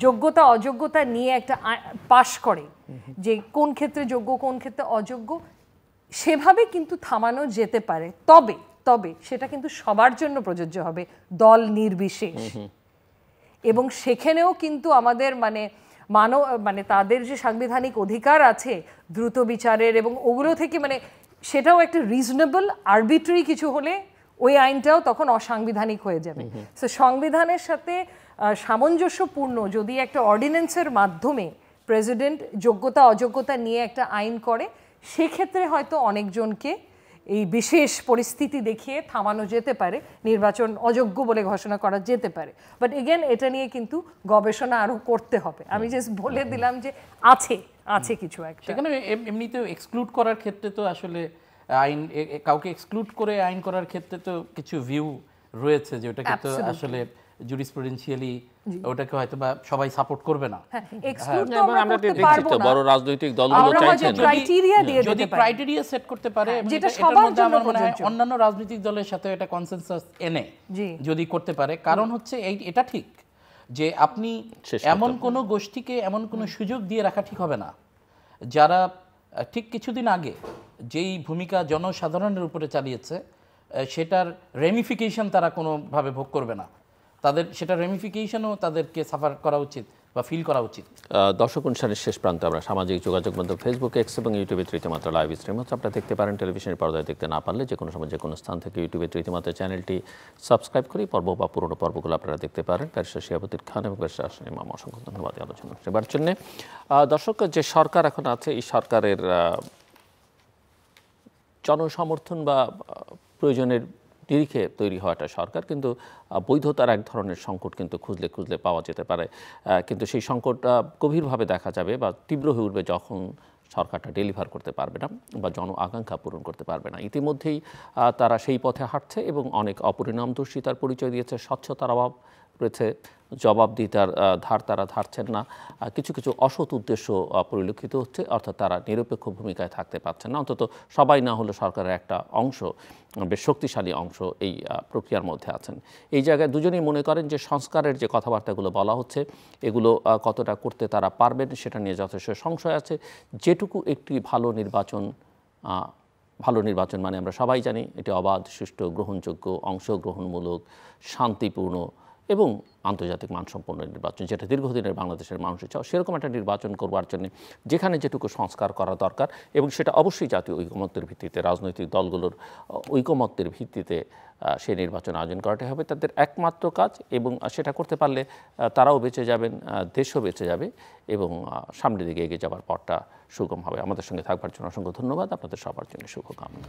Speaker 2: যোগ্যতা অযোগ্যতা নিয়ে একটা পাশ করে যে কোন ক্ষেত্রে যোগ্য কোন ক্ষেত্রে অযোগ্য, সেভাবে কিন্তু থামানো যেতে পারে। তবে সেটা কিন্তু সবার জন্য প্রযোজ্য হবে, দল নির্বিশেষ। এবং সেখানেও কিন্তু আমাদের মানে তাদের যে সাংবিধানিক অধিকার আছে দ্রুত বিচারের এবং ওগুলো থেকে, মানে সেটাও একটা রিজনেবল, আরবিট্রারি কিছু হলে ওই আইনটাও তখন অসাংবিধানিক হয়ে যাবে। সো সংবিধানের সাথে সামঞ্জস্যপূর্ণ যদি একটা অর্ডিন্যান্সের মাধ্যমে প্রেসিডেন্ট যোগ্যতা অযোগ্যতা নিয়ে একটা আইন করে, সেক্ষেত্রে হয়তো অনেকজনকে এই বিশেষ পরিস্থিতি দেখিয়ে থামানো যেতে পারে, নির্বাচন অযোগ্য বলে ঘোষণা করা যেতে পারে। বাট এগেন এটা নিয়ে কিন্তু গবেষণা আরো করতে হবে। আমি জাস্ট বলে দিলাম যে আছে কিছু একটা।
Speaker 3: সেখানে এমনিতেও এক্সক্লুড করার ক্ষেত্রে তো আসলে আইন, কাউকে এক্সক্লুড করে আইন করার ক্ষেত্রে তো কিছু ভিউ রয়েছে যে ওটাকে তো আসলে জুরিসপ্রুডেন্সিয়ালি ওটাকে হয়তো বা সবাই সাপোর্ট করবে না।
Speaker 2: এক্সক্লুড তো আমরা করতে পারবো না,
Speaker 1: বড় রাজনৈতিক দলগুলো চাইছেন
Speaker 2: ক্রাইটেরিয়া দিয়ে দিতে
Speaker 3: যদি
Speaker 2: পারি,
Speaker 3: ক্রাইটেরিয়া সেট করতে পারে
Speaker 2: যেটা সবার জন্য
Speaker 3: প্রযোজ্য, অন্যান্য রাজনৈতিক দলের সাথে এটা কনসেনসাস এনে যদি করতে পারে। কারণ হচ্ছে এটা ঠিক যে আপনি এমন কোনো গোষ্ঠীকে এমন কোনো সুযোগ দিয়ে রাখা ঠিক হবে না যারা ঠিক কিছুদিন আগে যেই ভূমিকা জনসাধারণের উপরে চালিয়েছে সেটার রেমিফিকেশন তারা কোনোভাবে ভোগ করবে না, তাদের সেটা রেমিফিকেশনও তাদেরকে সাফার করা উচিত বা ফিল করা উচিত।
Speaker 1: দর্শক অনুষ্ঠানের শেষ প্রান্তে আমরা সামাজিক যোগাযোগ মাধ্যম ফেসবুক, এক্স এবং ইউটিউবে রীতিমাত্রা লাইভ স্ট্রিম হচ্ছে, আপনারা দেখতে পারেন। টেলিভিশনের পর্দায় দেখতে না পারলে যে কোনো সময় যে কোনো স্থান থেকে ইউটিউবে রীতিমাত্রা চ্যানেলটি সাবস্ক্রাইব করি পর্ব বা পুরোনো পর্বগুলো আপনারা দেখতে পারেন। ব্যারিস্টার শিহাবুদ্দিন খান এবং ব্যারিস্টার আসিন ইমাম, অসংখ্য ধন্যবাদ আলোচনা নেবার জন্য। দর্শক, যে সরকার এখন আছে এই সরকারের জনসমর্থন বা প্রয়োজনের নিরিখে তৈরি হওয়াটা সরকার, কিন্তু বৈধতার এক ধরনের সংকট কিন্তু খুঁজলে পাওয়া যেতে পারে। কিন্তু সেই সংকটটা গভীরভাবে দেখা যাবে বা তীব্র হয়ে উঠবে যখন সরকারটা ডেলিভার করতে পারবে না বা জন আকাঙ্ক্ষা পূরণ করতে পারবে না। ইতিমধ্যেই তারা সেই পথে হাঁটছে এবং অনেক অপরিণামদর্শিতার পরিচয় দিয়েছে। স্বচ্ছতার অভাব করেছে, জবাবদিহিতার ধার তারা ধারছেন না, কিছু কিছু অসৎ উদ্দেশ্য পরিলক্ষিত হচ্ছে, অর্থাৎ তারা নিরপেক্ষ ভূমিকায় থাকতে পারছেন না, অন্তত সবাই না হলে সরকারের একটা অংশ, বেশ শক্তিশালী অংশ এই প্রক্রিয়ার মধ্যে আছেন। এই জায়গায় দুজনেই মনে করেন যে সংস্কারের যে কথাবার্তাগুলো বলা হচ্ছে এগুলো কতটা করতে তারা পারবেন সেটা নিয়ে যথেষ্ট সংশয় আছে। যেটুকু একটি ভালো নির্বাচন মানে আমরা সবাই জানি এটি অবাধ, সুষ্ঠু, গ্রহণযোগ্য, অংশগ্রহণমূলক, শান্তিপূর্ণ এবং আন্তর্জাতিক মানসম্পন্ন নির্বাচন, যেটা দীর্ঘদিনের বাংলাদেশের মানুষের চাও, সেরকম একটা নির্বাচন করবার জন্য যেখানে যেটুকু সংস্কার করা দরকার, এবং সেটা অবশ্যই জাতীয় ঐকমত্যের ভিত্তিতে, রাজনৈতিক দলগুলোর ঐকমত্যের ভিত্তিতে সেই নির্বাচন আয়োজন করাটাই হবে তাদের একমাত্র কাজ। এবং সেটা করতে পারলে তারাও বেঁচে যাবেন, দেশও বেঁচে যাবে এবং সামনের দিকে এগিয়ে যাওয়ার পথটা সুগম হবে। আমাদের সঙ্গে থাকবার জন্য অসংখ্য ধন্যবাদ, আপনাদের সবার জন্য শুভকামনা।